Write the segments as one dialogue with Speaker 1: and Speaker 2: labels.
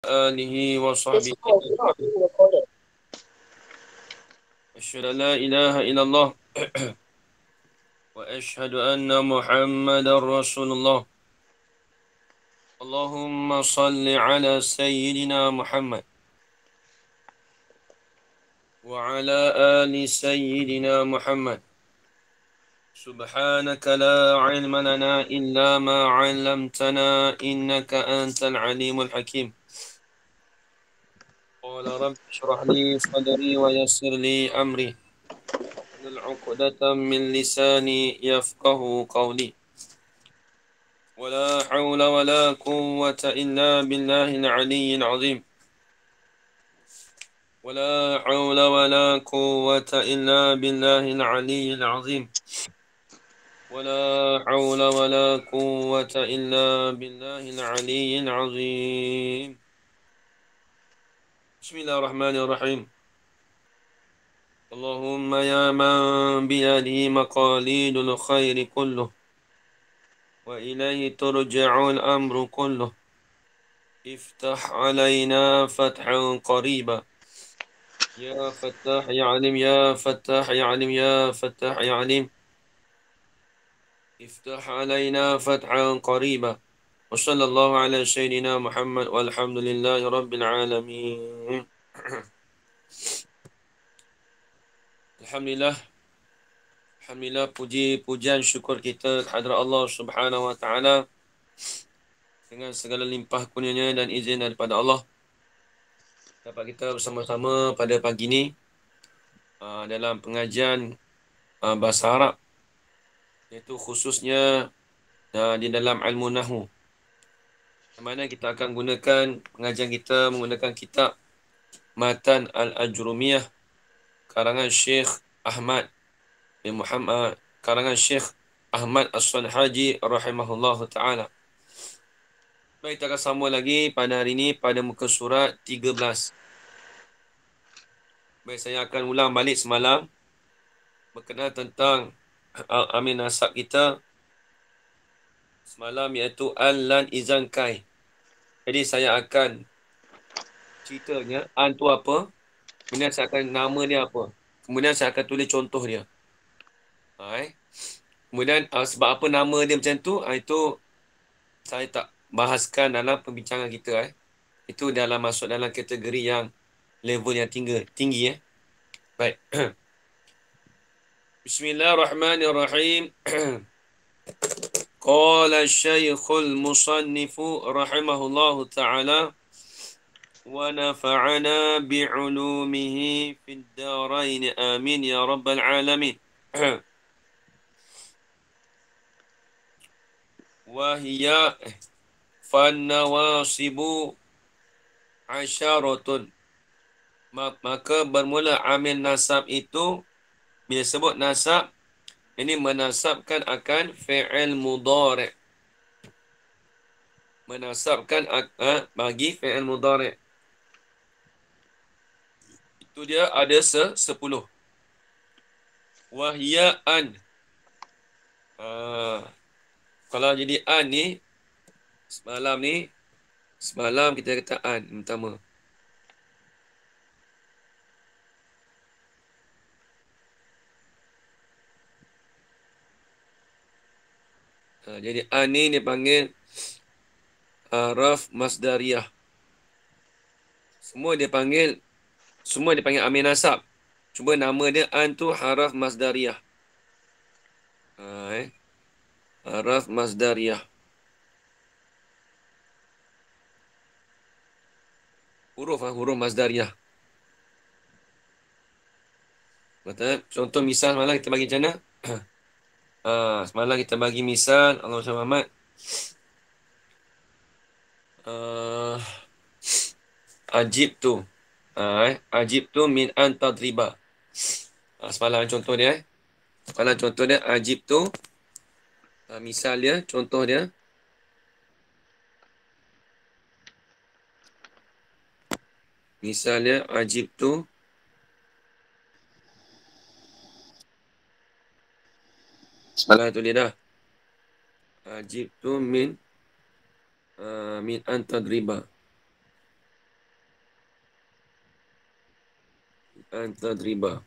Speaker 1: آله وصحبه أشهد أن لا إله إلا الله وأشهد أن محمد رسول الله. اللهم صل على سيدنا محمد وعلى آل سيدنا محمد. سبحانك لا علم لنا إلا ما علمتنا إنك أنت العليم الحكيم. قال رب اشرح لي صدري ويسر لي أمري عقدة من لساني يفقه قولي. ولا حول ولا قوة إلا بالله العلي العظيم. ولا حول ولا قوة إلا بالله العلي العظيم. ولا حول ولا قوة إلا بالله العلي العظيم. بسم الله الرحمن الرحيم. اللهم يا من بيده مقاليد الخير كله وإليه ترجع الأمر كله. افتح علينا فتحا قريبا يا فتاح يا عليم يا فتاح يا عليم يا فتاح يا عليم. افتح علينا فتحا قريبا. وصلى الله على سيدنا محمد والحمد لله رب العالمين. Alhamdulillah. Alhamdulillah, puji pujian syukur kita kehadrat Allah Subhanahu wa taala dengan segala limpah kurnianya dan izin daripada Allah dapat kita bersama-sama pada pagi ini dalam pengajian bahasa Arab, iaitu khususnya di dalam ilmu nahwu. Di mana kita akan gunakan pengajian kita menggunakan kitab Matan Al-Ajrumiyah karangan Syekh Ahmad bin Muhammad, karangan Syekh Ahmad As-Sanhaji rahimahullahu taala. Baik, kita akan sambung lagi pada hari ini pada muka surat 13. Baik, saya akan ulang balik semalam berkenaan tentang amin nasab kita semalam, iaitu An lan Izan Kai. Jadi saya akan ceritanya An tu apa, kemudian saya akan nama dia apa, kemudian saya akan tulis contoh dia. Kemudian sebab apa nama dia macam tu, itu saya tak bahaskan dalam perbincangan kita. Itu dalam masuk dalam kategori yang level yang tinggi. Baik. Bismillahirrahmanirrahim. Qala Syekhul Musannifu rahimahullahu ta'ala wa nafa'ana bi'ulumihi fid darain amin ya rabbal alamin. Wa hiya fannawasibu asyaratun. Maka bermula amil nasab itu, bila sebut nasab, ini menasabkan akan fi'il mudhari'. Menasabkan bagi fi'il mudhari'. Itu dia ada 10. Wahia an. Kalau jadi an ni, semalam kita kata an pertama. Jadi an ni dia panggil raf masdariyah. Semua dia panggil amil nasab. Cuma nama dia an tu haraf masdariyah. Haraf masdariyah. Huruf masdariyah. Betul? Contoh misal semalam kita bagi macam mana? Semalam kita bagi misal Allah Muhammad. Ajib tu. Ajib tu min an tadriba. Semalam contoh dia. Ajib tu. Misal dia, contoh dia. Misalnya ajib tu. Semalam tu dia dah. Ajib tu min an tadriba. Antadriba.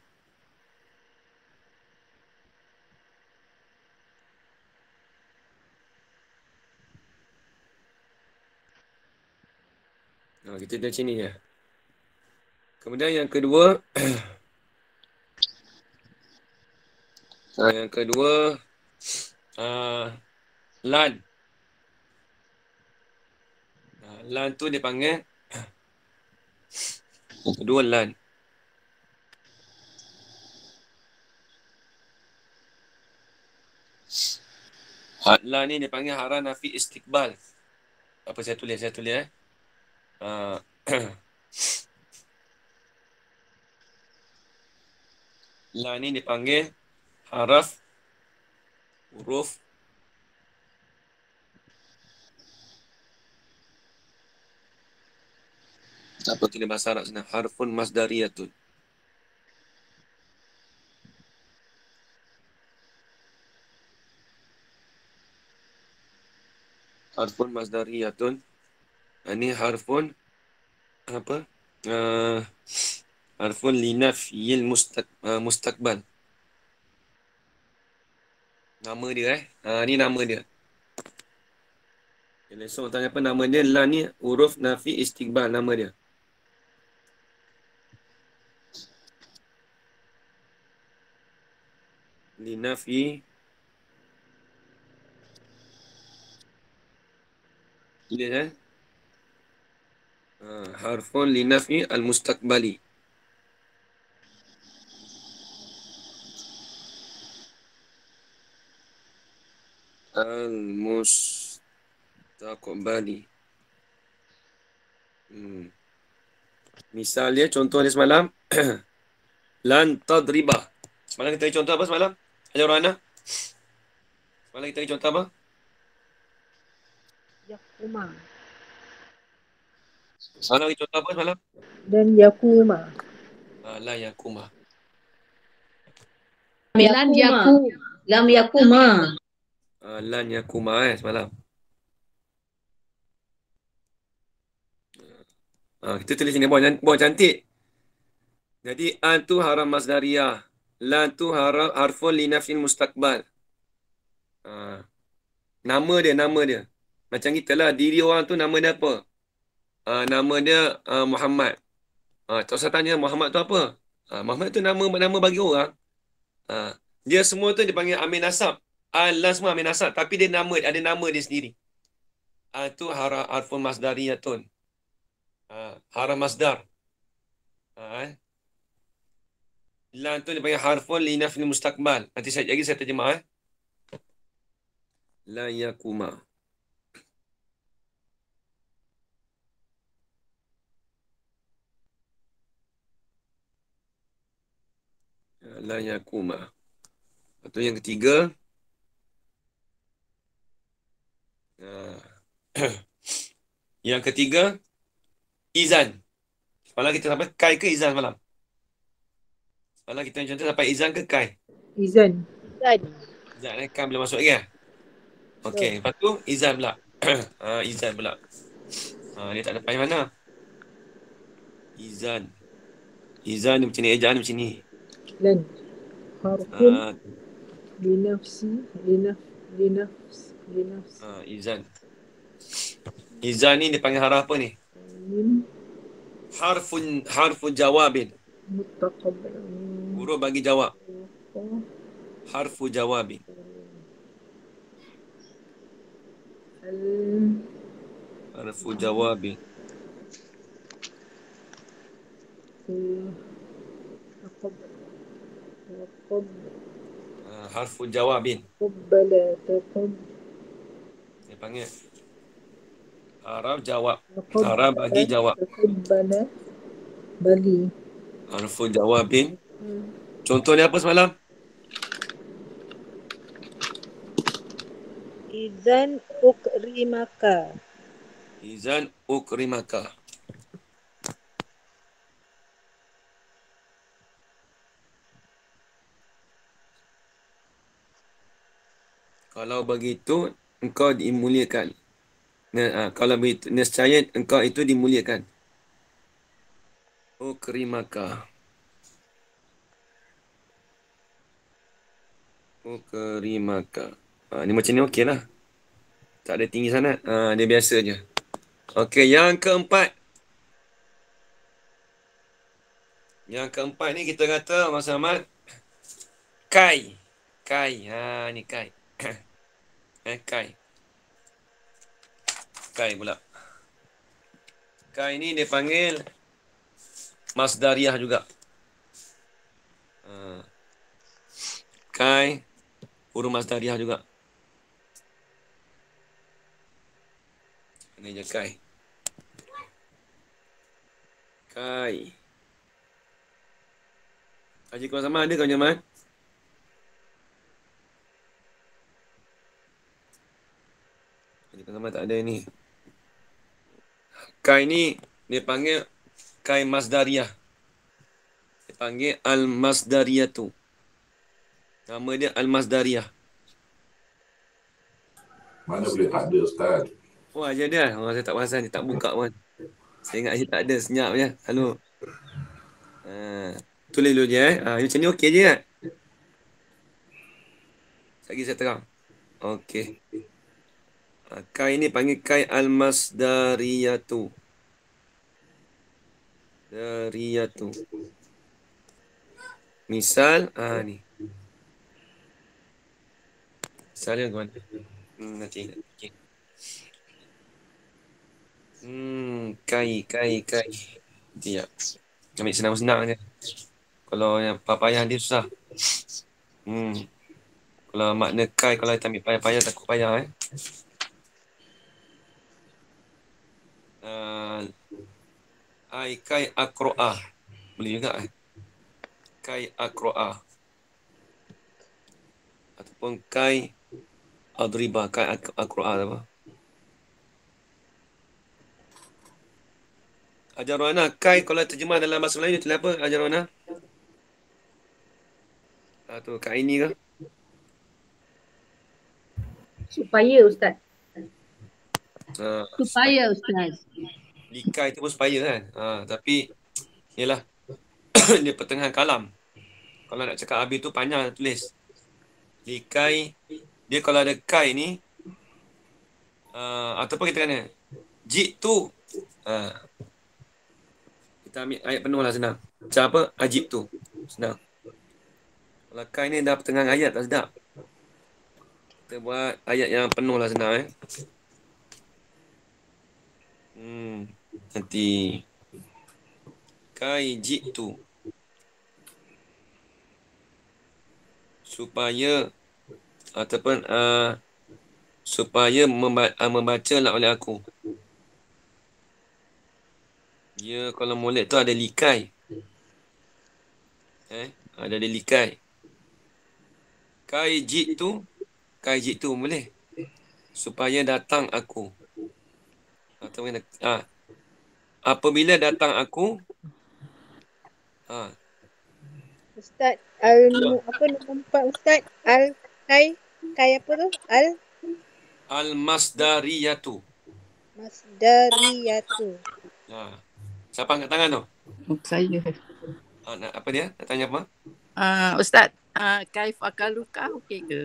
Speaker 1: Kita dari sini ya. Kemudian yang kedua, yang kedua, lan. Lan tu dia panggil, yang kedua lan. Lan ni dia panggil hara nafi istiqbal. Apa saya tulis? Uh, lan ni dipanggil haraf, huruf apa tulis bahasa Arab sana? Harfun masdariyatun. Harfun masdariyatun. Ini harfun apa? Harfun linafiyil mustaqbal. Nama dia ni nama dia. Lesson tanya apa nama dia? La ni huruf nafi istiqbal nama dia. Linafi dia harfun linafi al-mustaqbali. Al-mustaqbali. Misal dia, contoh dia semalam. Lan tadriba. Semalam kita bagi contoh apa semalam? Ada orang mana? Semalam kita bagi contoh apa?
Speaker 2: Yakuma.
Speaker 1: Semalam bagi contoh apa semalam?
Speaker 2: Dan yakuma.
Speaker 1: La yakuma.
Speaker 2: Lam yakuma.
Speaker 1: Lan yakuma semalam. Kita tulis sini buat cantik. Jadi an tu haram masdariyah. Lan tu harfun linafil mustaqbal. Nama dia. Macam kita lah, diri orang tu nama dia apa? Nama dia Muhammad. Tak usah tanya Muhammad tu apa? Muhammad tu nama bagi orang. Dia semua tu dipanggil Amin Nasab. Lan semua Amin Nasab. Tapi dia ada nama dia sendiri. Itu harfun masdariyatun. Haram masdar. Lan tu dipanggil harfun linafil mustaqbal. Nanti saya terjemah. La yakuma. La yakuma. Atau yang ketiga. Yang ketiga, izan. Semalam kita sampai kai ke izan semalam? Semalam kita contoh sampai izan ke kai?
Speaker 2: Izan.
Speaker 1: Izan kan belum masuk lagi. Okey, lepas tu izan pula. Izan pula. Dia tak ada payah mana. Izan dia macam ni, ejaan macam ni.
Speaker 2: Lan. Harfun linafs.
Speaker 1: Izan. Izan ni dia panggil haraf apa ni? Harfun jawabin.
Speaker 2: Mustaqbal.
Speaker 1: Huruf bagi jawab. Harfu jawabin. Harfu jawabin. Harfu jawabin. Dia panggil haraf jawab. Haraf bagi jawab.
Speaker 2: Bagi.
Speaker 1: Harfu jawabin. Contohnya apa semalam?
Speaker 2: Izan ukrimaka.
Speaker 1: Kalau begitu, engkau dimuliakan. Kalau begitu, nescaya engkau itu dimuliakan. Ukrimaka. Ukrimaka. Ni macam ni okey lah. Tak ada tinggi sangat. Dia biasa je. Okey, yang keempat. Yang keempat ni kita kata Mas Ahmad. Kai. Kai. Ni kai. Kai. Kai pula. Kai ni dia panggil Masdariah juga. Kai. Huruf Masdariah juga. Ini je kai. Kai. Haji Kuala Sama ada kau Jamal? Haji Kuala Sama tak ada ni. Kai ni dia panggil kai Masdariah. Dia panggil Al-Masdariyah tu. Nama dia Al-Masdariyah.
Speaker 3: Mana boleh tak ada Ustaz?
Speaker 1: Oh, aja dia. Saya tak perasan. Dia tak buka pun. Saya ingat dia tak ada. Senyap je. Selalu. Tulis dulu je. Macam ni okey je kan? Lagi saya terang. Okey. Kai ni panggil kai Al-Masdariyatu. Dariyatu. Misal. Ni. Misalnya kawan. Nanti. Okay. Kai. Dia. Ambil senang-senang je. Kalau yang payah dia susah. Kalau makna kai, kalau kita ambil payah-payah, takut payah Kai akro'ah. Boleh juga Kai akro'ah. Ataupun kai adribah. Kai akro'ah apa. Ajar Wana, kai kalau terjemah dalam bahasa Melayu tulis apa Ajar Wana? Tu kai ini ke?
Speaker 2: Supaya Ustaz.
Speaker 4: Supaya Ustaz.
Speaker 1: Likai tu pun supaya kan. Tapi yalah dia pertengahan kalam. Kalau nak cakap habis tu panjang tulis. Likai dia kalau ada kai ni ataupun kita kena jik tu kita ambil ayat penuh lah senang. Macam apa? Ajib tu. Senang. Kalau kai ni dah pertengahan ayat tak sedap. Kita buat ayat yang penuh lah senang Nanti kai jik tu. Supaya ataupun supaya membaca lah oleh aku. Dia kalau molek tu ada likai. Ada likai. Kai jik tu boleh. Supaya datang aku. Atau apabila datang aku.
Speaker 2: Ustaz, apa nombor 4 Ustaz? Kai apa tu?
Speaker 1: Al-Masdariyatu.
Speaker 2: Masdariyatu.
Speaker 1: Siapa angkat tangan tu?
Speaker 4: Saya.
Speaker 1: Apa dia? Nak tanya apa?
Speaker 4: Ustaz, kaif akaluka okey ke?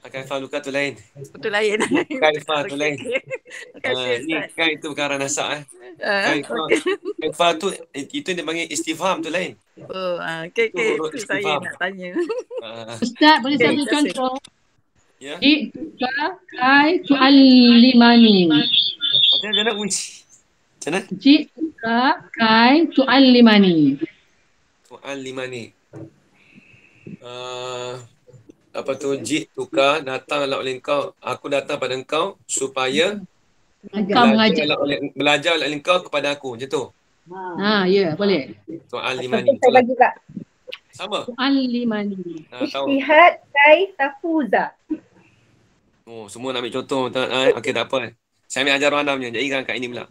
Speaker 1: Kaifah luka tu lain.
Speaker 4: Betul lain.
Speaker 1: Kaifah tu lain.
Speaker 4: Terima kasih
Speaker 1: Ni
Speaker 4: Ustaz.
Speaker 1: kai tu perkara nasak Kaifah tu itu dia panggil istifham tu lain.
Speaker 4: Okey. Itu saya nak tanya.
Speaker 5: Ustaz, boleh saya beri contoh?
Speaker 1: Ya.
Speaker 5: Jika kai tu'allimani.
Speaker 1: Macam mana uji? Macam mana?
Speaker 5: Jika kai tu'allimani.
Speaker 1: Tu'allimani. Apa tu? Jituka, datanglah oleh engkau. Aku datang pada engkau supaya
Speaker 5: Engkau mengajar.
Speaker 1: belajar oleh engkau kepada aku. Macam tu.
Speaker 5: Ya, boleh.
Speaker 1: Tu'allimani.
Speaker 2: Saya bagi pula.
Speaker 1: Sama.
Speaker 5: Tu'allimani.
Speaker 1: Tahu.
Speaker 2: Ijtihad kai tafuza.
Speaker 1: Semua nak ambil contoh. Okey, tak apa. Saya ambil ajar anda punya. Jadi kat ini pula.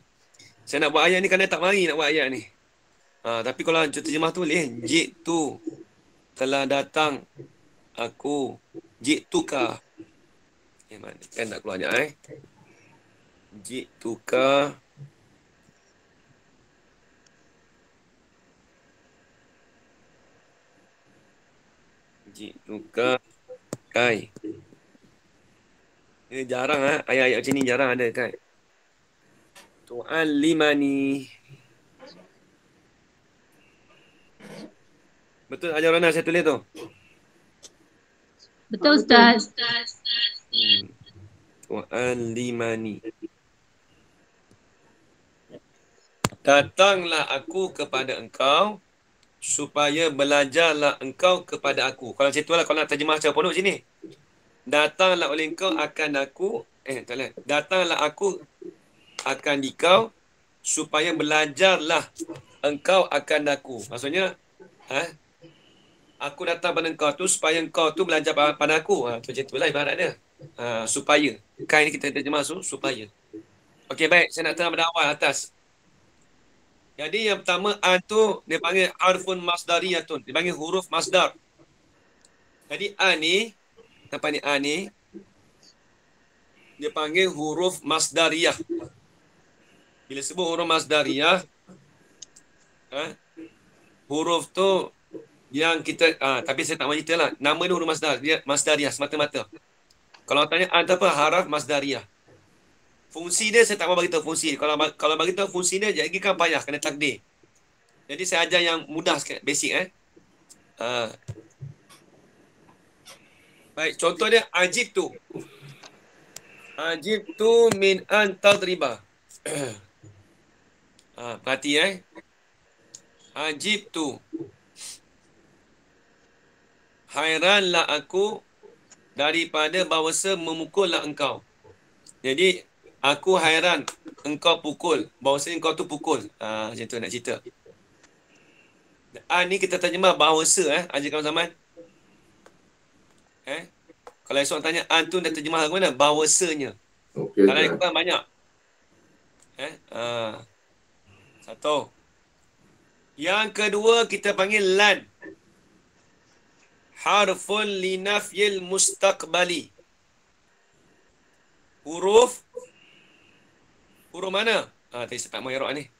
Speaker 1: Saya nak buat ayat ni kerana tak mari nak buat ayat ni. Tapi kalau terjemah tulis, jitu telah datang aku, jituka. Kan tak keluar je Jituka Kai. Ini jarang ayat-ayat macam ni jarang ada kan. Tu'allimani. Betul Hajar Rana saya tulis tu?
Speaker 5: Betul Ustaz.
Speaker 1: Tu'allimani. Datanglah aku kepada engkau supaya belajarlah engkau kepada aku. Kalau macam itulah kalau nak terjemah secara penuh sini. Datanglah oleh engkau akan aku datanglah aku akan dikau supaya belajarlah engkau akan aku. Maksudnya aku datang pada engkau tu supaya engkau tu belajar pada aku. Macam itulah ibarat dia. Supaya. Kan ini kita terjemah supaya. Okey baik, saya nak terang pada awal atas. Jadi yang pertama an tu dia panggil harfun masdariyatun. Dia panggil huruf masdar. Jadi an ni apa ni an ni? Dia panggil huruf masdariyah. Bila sebut huruf masdariyah, huruf tu yang kita tapi saya tak mahu cerita lah. Nama dia huruf masdar, dia masdariyah semata-mata. Kalau tanya an apa haraf masdariyah. Fungsi dia saya tak mahu bagi tahu fungsi. Kalau bagi tahu fungsi dia jadi kan payah kena takdir. Jadi saya ajar yang mudah sikit, basic Baik, contoh dia ajib tu. Ajib tu min an tadriba. Perhati Ajib tu. Hairanlah aku daripada bahawasa memukullah engkau. Jadi aku hairan engkau pukul. Bahawasa engkau tu pukul. Macam tu nak cerita. Ni kita terjemah bahawasa ajarkan zaman. Kalau esok tanya an tu dah terjemah lagu mana? Bahawasanya.
Speaker 3: Okey.
Speaker 1: Kalau ikut banyak. Satu. Yang kedua kita panggil lan. Harfun linafyil mustaqbali. Huruf mana? Tadi saya tak mahu irok ni.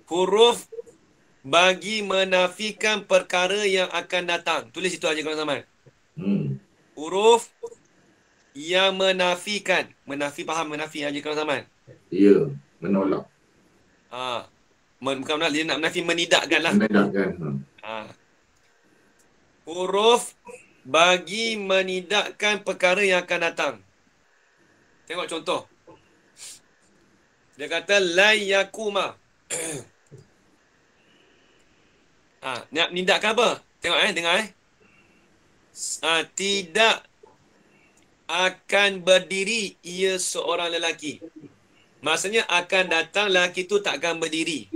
Speaker 1: Huruf bagi menafikan perkara yang akan datang. Tulis itu aja kawan zaman. Huruf yang menafikan. Faham menafi aja kawan zaman?
Speaker 3: Ya, menolak.
Speaker 1: Bukan menolak, dia nak menafi menidakkan lah.
Speaker 3: Menidakkan.
Speaker 1: Huruf bagi menidakkan perkara yang akan datang. Tengok contoh. Dia kata la yakuma. Nak nidakkan apa? Tengok dengar tidak akan berdiri ia seorang lelaki. Maksudnya akan datang lelaki tu tak akan berdiri.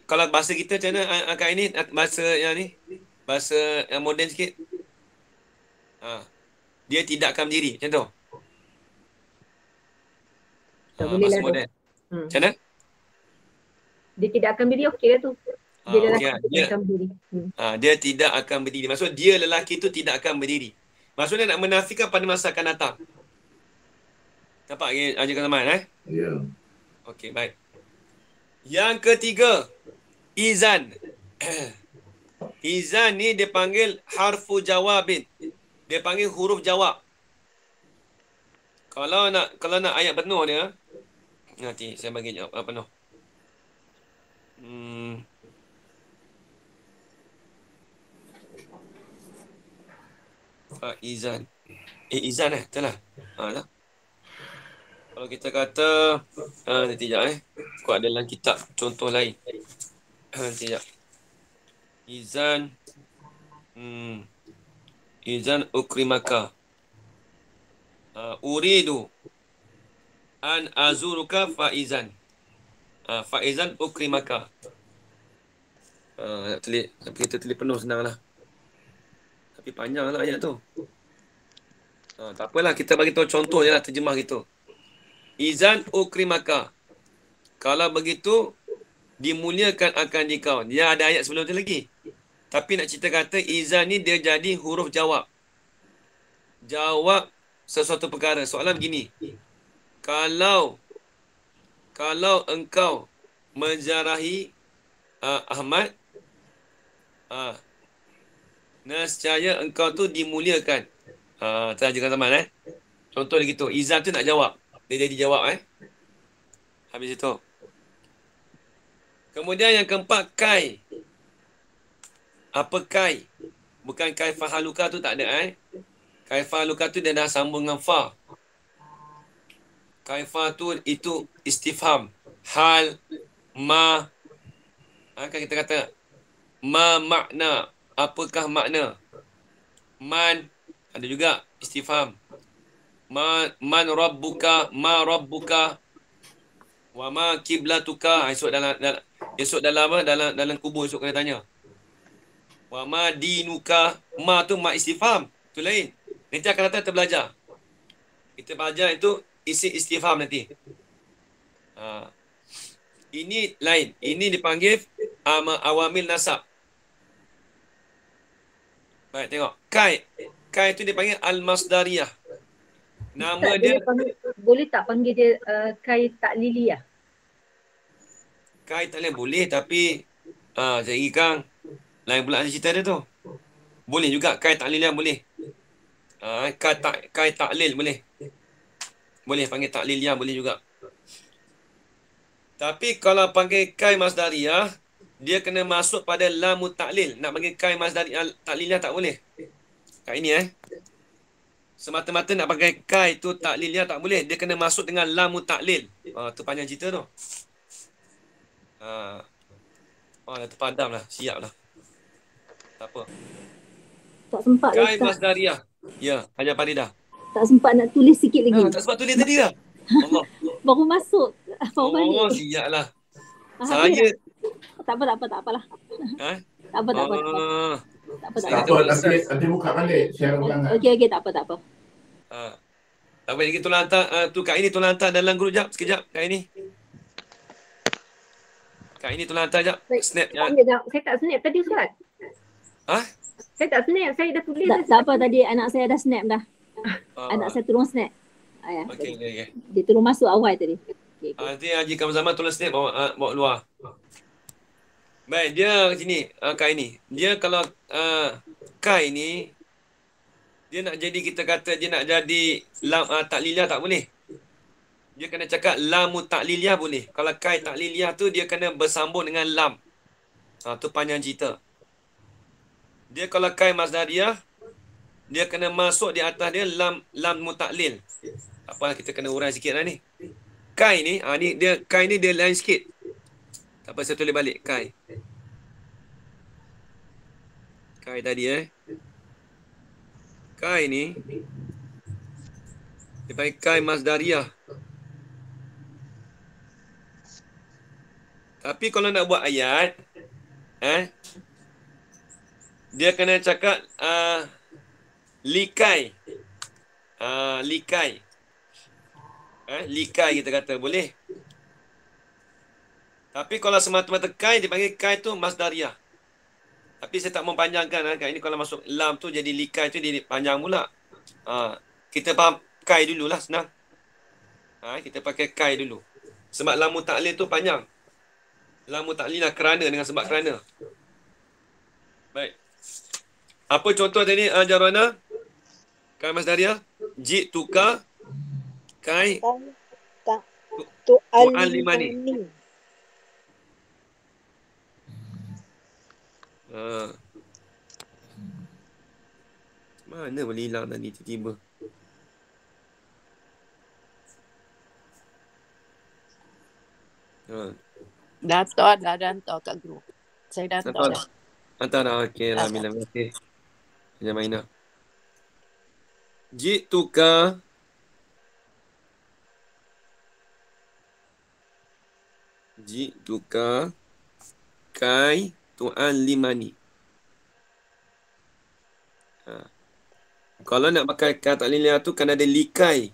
Speaker 1: Kalau bahasa kita macam mana akak ini bahasa yang ni? Bahasa yang moden sikit. Dia tidak akan berdiri macam tu.
Speaker 2: Tak boleh
Speaker 1: bahasa
Speaker 2: lah
Speaker 1: moden. Macam mana?
Speaker 2: Dia tidak akan berdiri, okey lah tu. Dia lelaki tidak akan berdiri.
Speaker 1: Dia tidak akan berdiri. Maksud dia lelaki tu tidak akan berdiri. Maksudnya nak menafikan pada masa akan datang. Nampak ajarkan zaman
Speaker 3: Ya.
Speaker 1: Okey, baik. Yang ketiga, izan. Izan ni dia panggil harfu jawabin. Dia panggil huruf jawab. Kalau nak ayat penuh dia, nanti saya bagi jawab penuh. Izan. Izan betul lah. Lah. Kalau kita kata nanti sekejap Kau ada dalam kitab contoh lain. Nanti sekejap. Izan Izan ukrimaka. Uridu an azuruka faizan. Faizan ukrimaka. Nak tulis, tapi kita tulis penuh senang lah. Tapi panjang lah ayat tu. Tak apalah, kita bagi tahu contoh je lah, terjemah gitu. Izan ukrimaka. Kalau begitu, dimuliakan akan dikau. Dia ada ayat sebelum tu lagi. Tapi nak cerita kata, izan ni dia jadi huruf jawab. Jawab sesuatu perkara. Soalan begini. Kalau engkau menjarahi Ahmad, Nescaya engkau tu dimuliakan. Terjemahkan zaman Contoh dia gitu. Izan tu nak jawab. Dia jadi jawab Habis itu. Kemudian yang keempat, kai. Apa kai? Bukan kai fahaluka tu tak ada Kai fahaluka tu dia dah sambung dengan fa. Kai fa tu itu istifham. Hal, ma. Kan kita kata ma makna. Apakah makna? Man. Ada juga istifham. Man rabbuka. Ma rabbuka. Wa ma kiblatuka. Esok dalam kubur esok kena tanya. Wa ma dinuka. Ma tu ma istifham. Tu lain. Nanti akan datang kita belajar. Kita belajar itu isi istifham nanti. Ini lain. Ini dipanggil awamil nasab. Baik, tengok. Kai. Kai itu dipanggil al-masdariyah. Nama
Speaker 2: Ustaz,
Speaker 1: dia
Speaker 2: boleh tak panggil dia kai takliliyah?
Speaker 1: Kai tak boleh tapi saya kang lain pula cerita dia tu. Boleh juga kai takliliyah boleh. Kai taklil boleh. Boleh panggil takliliyah boleh juga. Tapi kalau panggil kai masdariyah, dia kena masuk pada lam taklil. Nak panggil kai masdariyah takliliyah tak boleh. Kat ini semata-mata nak pakai kai tu takliliyah tak boleh. Dia kena masuk dengan lam taklil. Tu panjang cerita tu. Dah terpadam lah. Siap lah. Tak apa.
Speaker 6: Tak sempat
Speaker 1: Kai
Speaker 6: Ustaz.
Speaker 1: masdariyah. Ya, Hajar Faridah.
Speaker 6: Tak sempat nak tulis sikit lagi.
Speaker 1: Tak sebab tulis tadi dah. Allah.
Speaker 6: Baru masuk. Baru balik.
Speaker 1: Siap lah.
Speaker 6: Habis
Speaker 1: Saya.
Speaker 6: tak apa. Tak apalah. Tak apa. Tak apa.
Speaker 3: Tak apa, nanti buka balik. Share ulang.
Speaker 6: Okey, tak apa.
Speaker 1: Tak boleh lagi tolong hantar. Kak ini tolong hantar dalam grup jap. Sekejap. Kak ini tolong hantar jap. Snap.
Speaker 2: Saya tak snap tadi Ustaz. Saya tak snap. Saya dah tulis.
Speaker 6: Tak apa tadi anak saya dah snap dah. Anak saya tolong snap.
Speaker 1: Okey.
Speaker 6: Dia tolong masuk awal tadi. Okay.
Speaker 1: Nanti Haji Kamal Zaman tolong snap bawa luar. Baik, dia sini. Kai ni. Dia kalau kai ni dia nak jadi, kita kata dia nak jadi lam takliliyah tak boleh. Dia kena cakap lam takliliyah boleh. Kalau kai takliliyah tu dia kena bersambung dengan lam. Tu panjang cerita. Dia kalau kai masdariyah dia kena masuk di atas dia lam mutaklil. Apa kita kena urai sikit lah ni. Kai ni, kai ni dia lain sikit. Tak apa, saya tulis balik. Kai tadi Kai ni dia panggil kai masdariyah. Tapi kalau nak buat ayat dia kena cakap likai. Likai kita kata boleh. Tapi kalau semata-mata kai dipanggil kai tu masdariyah. Tapi saya tak mau panjangkan kai ini kalau masuk lam tu jadi likai tu dia panjang pula. Kita faham kai dululah senang. Kita pakai kai dulu. Sebab lam taklil tu panjang. Lam taklil lah kerana dengan sebab kerana. Baik. Apa contoh tadi Jarwana? Kai masdariyah. Ji'tuka kai tu'allimani. Mana boleh hilang tadi tiba-tiba.
Speaker 4: Dah hantar kat grup. Saya dah hantar dah.
Speaker 1: Hantar dah. Okey, alhamdulillah. Terima kasih. Jangan main dah. Ji'tuka kai tu'allimani. Kalau nak pakai kata takliliyah tu kan ada likai.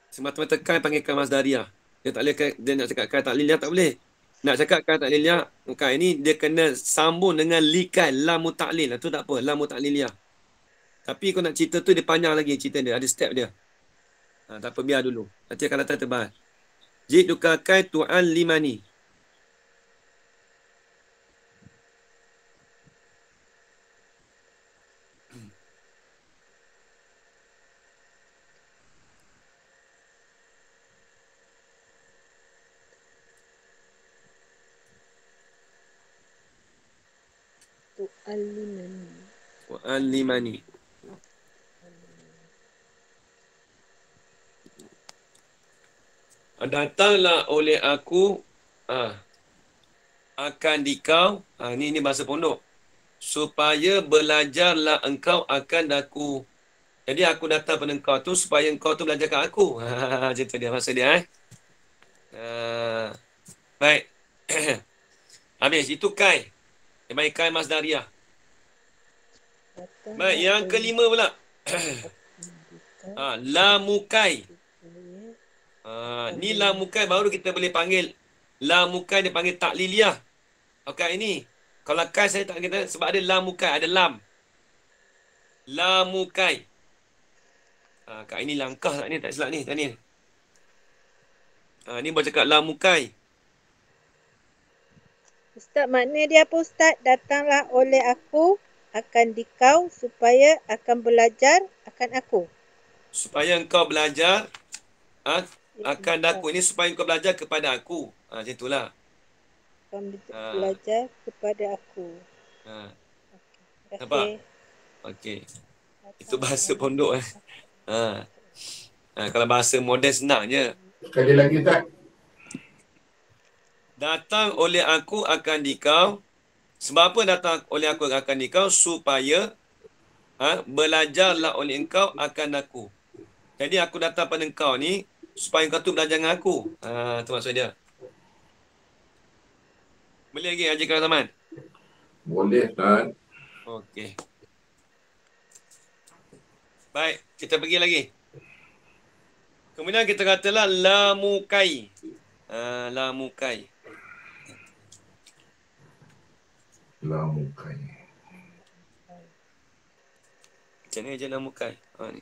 Speaker 1: Semata-mata kai panggil kai masdariyah. Dia tak boleh dia nak cakap kai takliliyah tak boleh. Nak cakap kai takliliyah, kai ni dia kena sambung dengan likai lam taklil. Tu tak apa, lam takliliyah. Tapi kau nak cerita tu dia panjang lagi cerita dia, ada step dia. Tak apa, biar dulu. Nanti akan datang tebal. Ji'tuka kai tu'allimani. Tu'allimani. Datanglah oleh aku akan dikau. Ini bahasa pondok. Supaya belajarlah engkau akan aku. Jadi aku datang pada engkau tu supaya engkau tu belajar kat aku. Macam tu dia maksud dia. Baik. Habis. Itu kai. Baik, kai masdariyah. Baik, yang kelima pula. Lamukai. Ni lamukai baru kita boleh panggil. Lamukai dia panggil takliliyah. Okey, ini. Kalau kai saya tak kata sebab ada lamukai, ada lam. Lamukai. Kat ini langkah tak ni, tak silap ni, Daniel. Ni baru cakap lamukai.
Speaker 7: Ustaz, makna dia apa Ustaz? Datanglah oleh aku akan dikau supaya akan belajar akan aku.
Speaker 1: Supaya engkau belajar akan aku. Ini supaya engkau belajar kepada aku. Macam itulah.
Speaker 7: Akan belajar kepada aku.
Speaker 1: Nampak? Okey. Itu bahasa pondok. Kalau bahasa moden senang je.
Speaker 3: Sekali lagi tak?
Speaker 1: Datang oleh aku akan dikau. Sebab apa datang oleh aku akan dikau? Supaya belajarlah oleh engkau akan aku. Jadi aku datang pada engkau ni supaya engkau tu belajar dengan aku. Tu maksud dia. Boleh lagi Haji Karaman?
Speaker 3: Boleh tak?
Speaker 1: Okey. Baik, kita pergi lagi. Kemudian kita katalah lamukai. Lamukai.
Speaker 3: Lamukai.
Speaker 1: Macam mana je lamukai? Ni.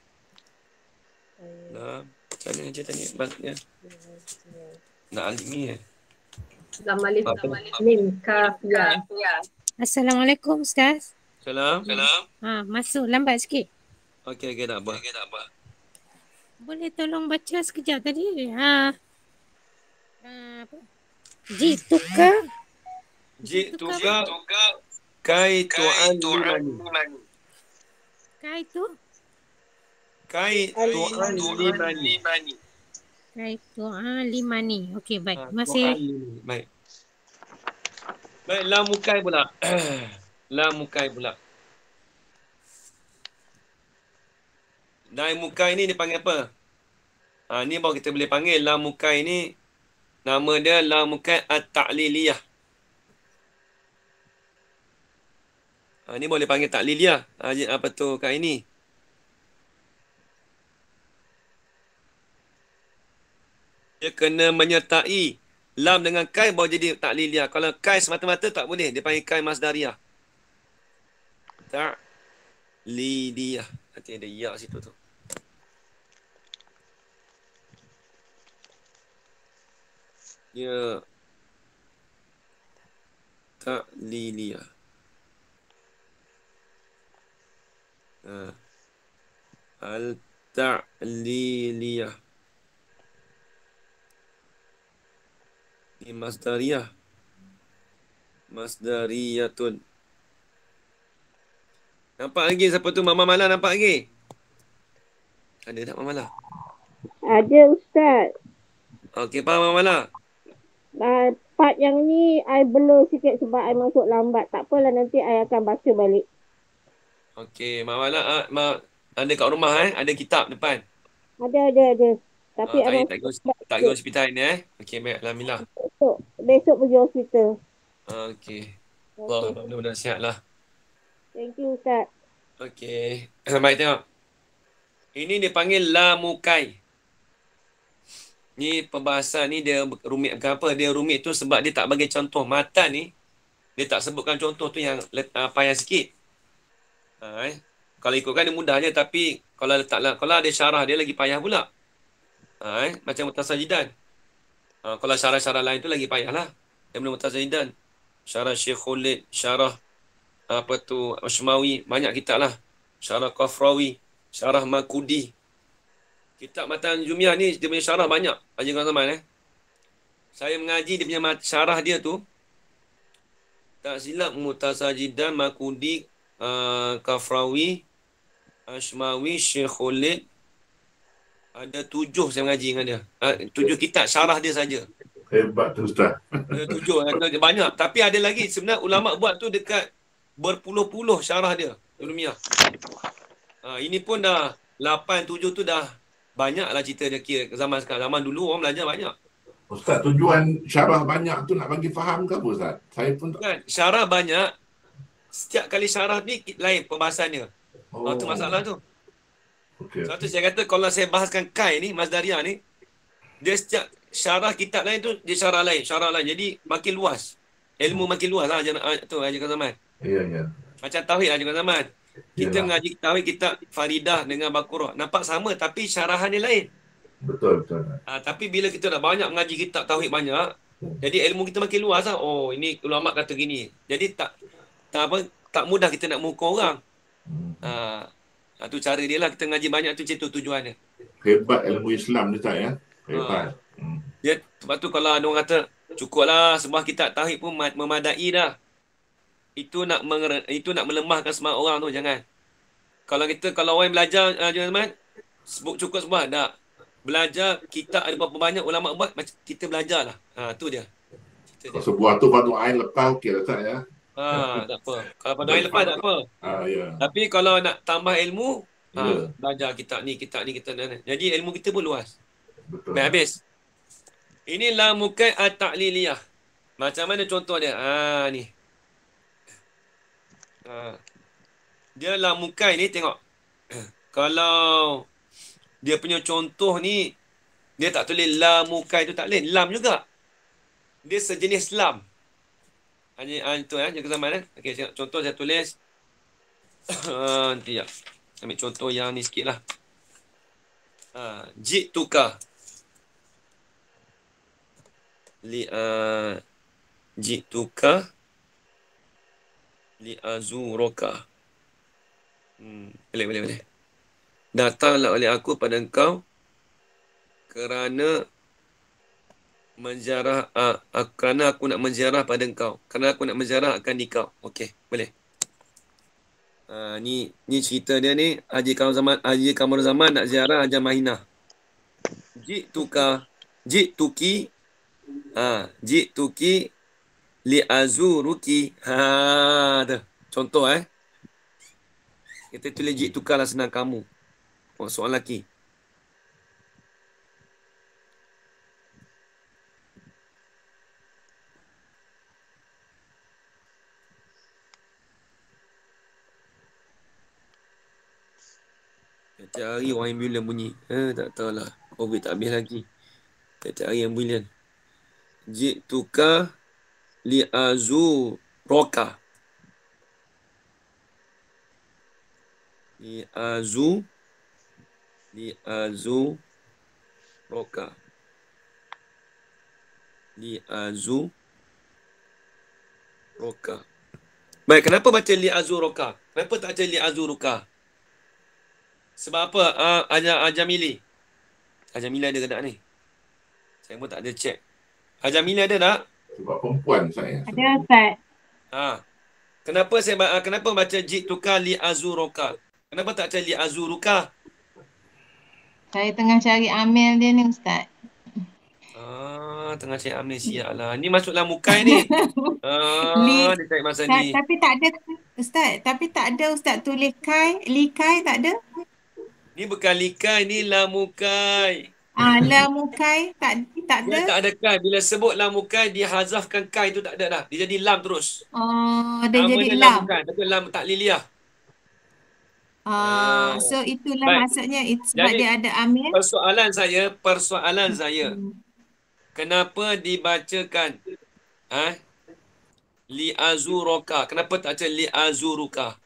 Speaker 1: Macam mana je tadi? Banknya. Nak alimi ya?
Speaker 2: Lam alif mim kaf ya.
Speaker 8: Assalamualaikum Ustaz.
Speaker 1: Salam.
Speaker 8: Masuk lambat sikit.
Speaker 1: Okey, tak apa.
Speaker 8: Boleh tolong baca sekejap tadi? Jituka.
Speaker 1: Kai tu'allimani.
Speaker 8: Kai tu?
Speaker 1: Kai tu'allimani.
Speaker 8: Kai tu'allimani. Okey, baik. Masih.
Speaker 1: Baik. Baik, lamukai pula. Lamukai pula. Lamukai ni dipanggil apa? Ni baru kita boleh panggil lamukai ni. Nama dia lamukai at-ta'liliyah. Ni boleh panggil takliliyah. Apa tu kat ini? Dia kena menyertai lam dengan kai baru jadi takliliyah. Kalau kai semata-mata tak boleh. Dia panggil kai masdariyah. Takliliyah. Nanti ada ya situ tu. Ya. Takliliyah. Al-ta'liliyah. Ini masdariyah. Masdariyatun. Nampak lagi siapa tu? Mama Mala nampak lagi? Ada tak Mama Mala?
Speaker 7: Ada Ustaz.
Speaker 1: Okey, faham Mama Mala?
Speaker 7: Part yang ni I blur sikit sebab I masuk lambat. Tak apalah, nanti I akan baca balik.
Speaker 1: Okey, Mama Mala ada kat rumah ada kitab depan.
Speaker 7: Ada. Tapi
Speaker 1: tak pergi hospital ni Okey, baik, alhamdulillah.
Speaker 7: Besok pergi hospital.
Speaker 1: Okey. Allah, mudah-mudahan sihatlah.
Speaker 7: Thank you Ustaz.
Speaker 1: Okey. Baik, tengok. Ini dipanggil lamukai. Ni perbahasan ni dia rumit bukan apa. Dia rumit tu sebab dia tak bagi contoh. Matan ni, dia tak sebutkan contoh tu yang payah sikit. Kalau ikutkan dia mudah je. Tapi kalau ada syarah dia lagi payah pula. Macam Mutasajidan. Kalau syarah-syarah lain tu lagi payah lah. Daripada Mutasajidan. Syarah Syekh Khalid, syarah Ashmawi, banyak kitab lah. Syarah Qafrawi, syarah Makudi. Kitab Matan Jumiah ni dia punya syarah banyak. Haji Qasaman Saya mengaji dia punya syarah dia tu. tak silap Mutasajidan, Makudi, Kafrawi, Ashmawi, Syekh Khalid. Ada 7 saya mengaji dengan dia. 7 kitab syarah dia saja.
Speaker 3: Hebat tu Ustaz.
Speaker 1: Ada 7, banyak. Tapi ada lagi sebenarnya ulama buat tu dekat berpuluh-puluh syarah dia. Ilmiah. Ini pun dah 8, 7 tu dah banyak lah cerita dia kira zaman sekarang. Zaman dulu orang belajar banyak.
Speaker 3: Ustaz, tujuan syarah banyak tu nak bagi faham ke apa Ustaz? Saya pun tak.
Speaker 1: Kan, syarah banyak. Setiap kali syarah ni lain perbahasannya. Tu masalah tu.
Speaker 3: Okay.
Speaker 1: Sebab tu saya kata kalau saya bahaskan Kai ni, Masdariyah ni, dia setiap syarah kitab lain tu, dia syarah lain. Jadi makin luas. Ilmu makin luas lah tu ajaran zaman.
Speaker 3: Ya.
Speaker 1: Macam Tauhid ajaran zaman. Kita
Speaker 3: Yalah.
Speaker 1: mengaji Tauhid kitab Faridah dengan Baqarah. Nampak sama tapi syarahan dia lain.
Speaker 3: Betul.
Speaker 1: Tapi bila kita dah banyak mengaji kitab Tauhid banyak, jadi ilmu kita makin luas lah. Oh, ini ulama kata gini. Jadi tak mudah kita nak mengukur orang. Tu cara dia lah, kita ngaji banyak tu macam tu tujuannya.
Speaker 3: Hebat ilmu Islam ni Ustaz ya. Hebat.
Speaker 1: Ya, sebab tu kalau ada orang kata cukuplah sebuah kitab tauhid pun memadai dah. Itu nak melemahkan semangat orang tu, jangan. Kalau orang belajar zaman cukup sebuah tak. Belajar kitab ada berapa banyak ulama buat, macam kita belajarlah. Tu dia.
Speaker 3: Kalau sebuah tu fardu ain lepas okey Ustaz ya.
Speaker 1: Tak apa. Kalau pada hari lepas tak apa.
Speaker 3: Ya.
Speaker 1: Tapi kalau nak tambah ilmu,
Speaker 3: Ya.
Speaker 1: belajar kitab ni. Jadi ilmu kita pun luas.
Speaker 3: Betul.
Speaker 1: Baik, habis. Ini lamukai at-ta'liliyah. Macam mana contoh dia? Ni. Dia lamukai ni tengok. Kalau dia punya contoh ni, dia tak tulis lamukai tu tak boleh. Lam juga. Dia sejenis lam. Itu jaga zaman. Okey, contoh saya tulis. Nanti ya. Ambil contoh yang ni sikit lah. Jituka. Jituka liazuroka. Boleh. Datanglah oleh aku pada engkau kerana menziarah, kerana aku nak menziarah pada engkau. Kerana aku nak menziarah akan dikau. Okey, boleh. Ni cerita dia ni. Haji Kamar Zaman nak ziarah Hajar Mahinah. Jituki liazuruki. Tu. Contoh kita tulis jituka lah, senang kamu. Soalan lelaki. Setiap hari orang ambulan bunyi. Tak tahulah. COVID tak habis lagi. Setiap hari ambulan. Jituka liazuroka. Liazuroka. Baik, kenapa baca liazuroka? Kenapa tak baca liazuruka? Sebab apa? Ajamili. Ajamili ada ke tak ni? Saya pun tak ada check. Ajamili ada tak?
Speaker 3: Sebab perempuan saya.
Speaker 6: Ada Ustaz.
Speaker 1: Kenapa baca jituka liazuroka? Kenapa tak baca liazuruka?
Speaker 9: Saya tengah cari amil dia ni Ustaz.
Speaker 1: Tengah cari amil, siap lah. Ni masuklah mukai ni. Dia cari masa ni.
Speaker 9: Tapi tak ada Ustaz. Tapi tak ada Ustaz tulis kai. Likai tak ada.
Speaker 1: Ni bukan likai, ni lamukai.
Speaker 9: Lamukai tak ada.
Speaker 1: Dia tak ada kai. Bila sebut lamukai, dia hazafkan kai tu tak ada dah. Dia jadi lam terus.
Speaker 9: Dia jadi lam.
Speaker 1: Tapi lam tak liliyah.
Speaker 9: So itulah maksudnya sebab
Speaker 1: jadi,
Speaker 9: dia ada amil.
Speaker 1: Persoalan saya. Kenapa dibacakan liazuroka? Kenapa tak baca liazuruka?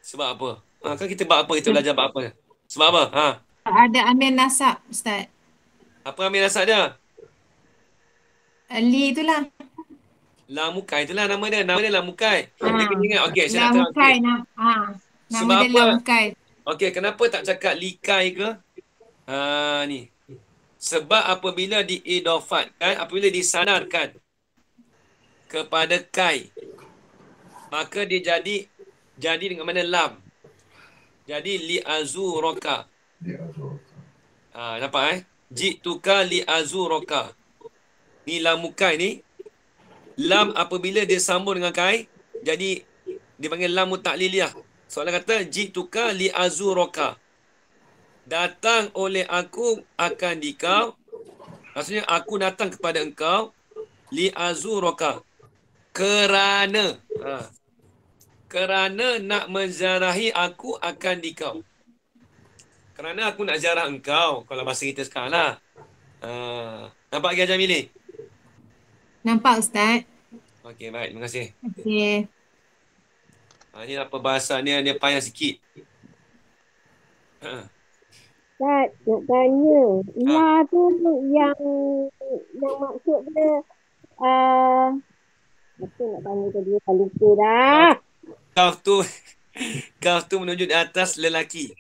Speaker 1: Sebab apa? Kan kita buat apa? Kita belajar buat apa? Sebab apa?
Speaker 9: Ada amil nasab Ustaz.
Speaker 1: Apa amil nasab dia?
Speaker 9: Li itulah.
Speaker 1: Lamukai itulah nama dia. Nama dia Lamukai. Dia kena ingat. Okey, saya nak
Speaker 9: Lamukai. Nama
Speaker 1: sebab
Speaker 9: dia
Speaker 1: apa?
Speaker 9: Lamukai.
Speaker 1: Okey, kenapa tak cakap likai ke? Ni. Sebab apabila diidofatkan, apabila disandarkan, kepada kai. Maka dia jadi dengan mana lam. Jadi li'azuraka. Nampak Ji'tuka li'azuraka. Ni lamukai ni. Lam apabila dia sambung dengan kai, jadi dipanggil lam ta'liliyah. Soalan kata ji'tuka li'azuraka. Datang oleh aku akan dikau. Maksudnya aku datang kepada engkau li'azuraka. Kerana nak menziarahi aku akan dikau. Kerana aku nak ziarah engkau. Kalau bahasa kita sekarang lah. Nampak ke Jamili?
Speaker 9: Nampak Ustaz.
Speaker 1: Okey, baik. Terima kasih.
Speaker 9: Okey.
Speaker 1: Ini apa bahasa ni, dia payah sikit.
Speaker 6: Ustaz, nak tanya. La tu yang maksud dia apa nak tanya tadi? Saya lupa dah.
Speaker 1: Kau tu menunjuk di atas lelaki.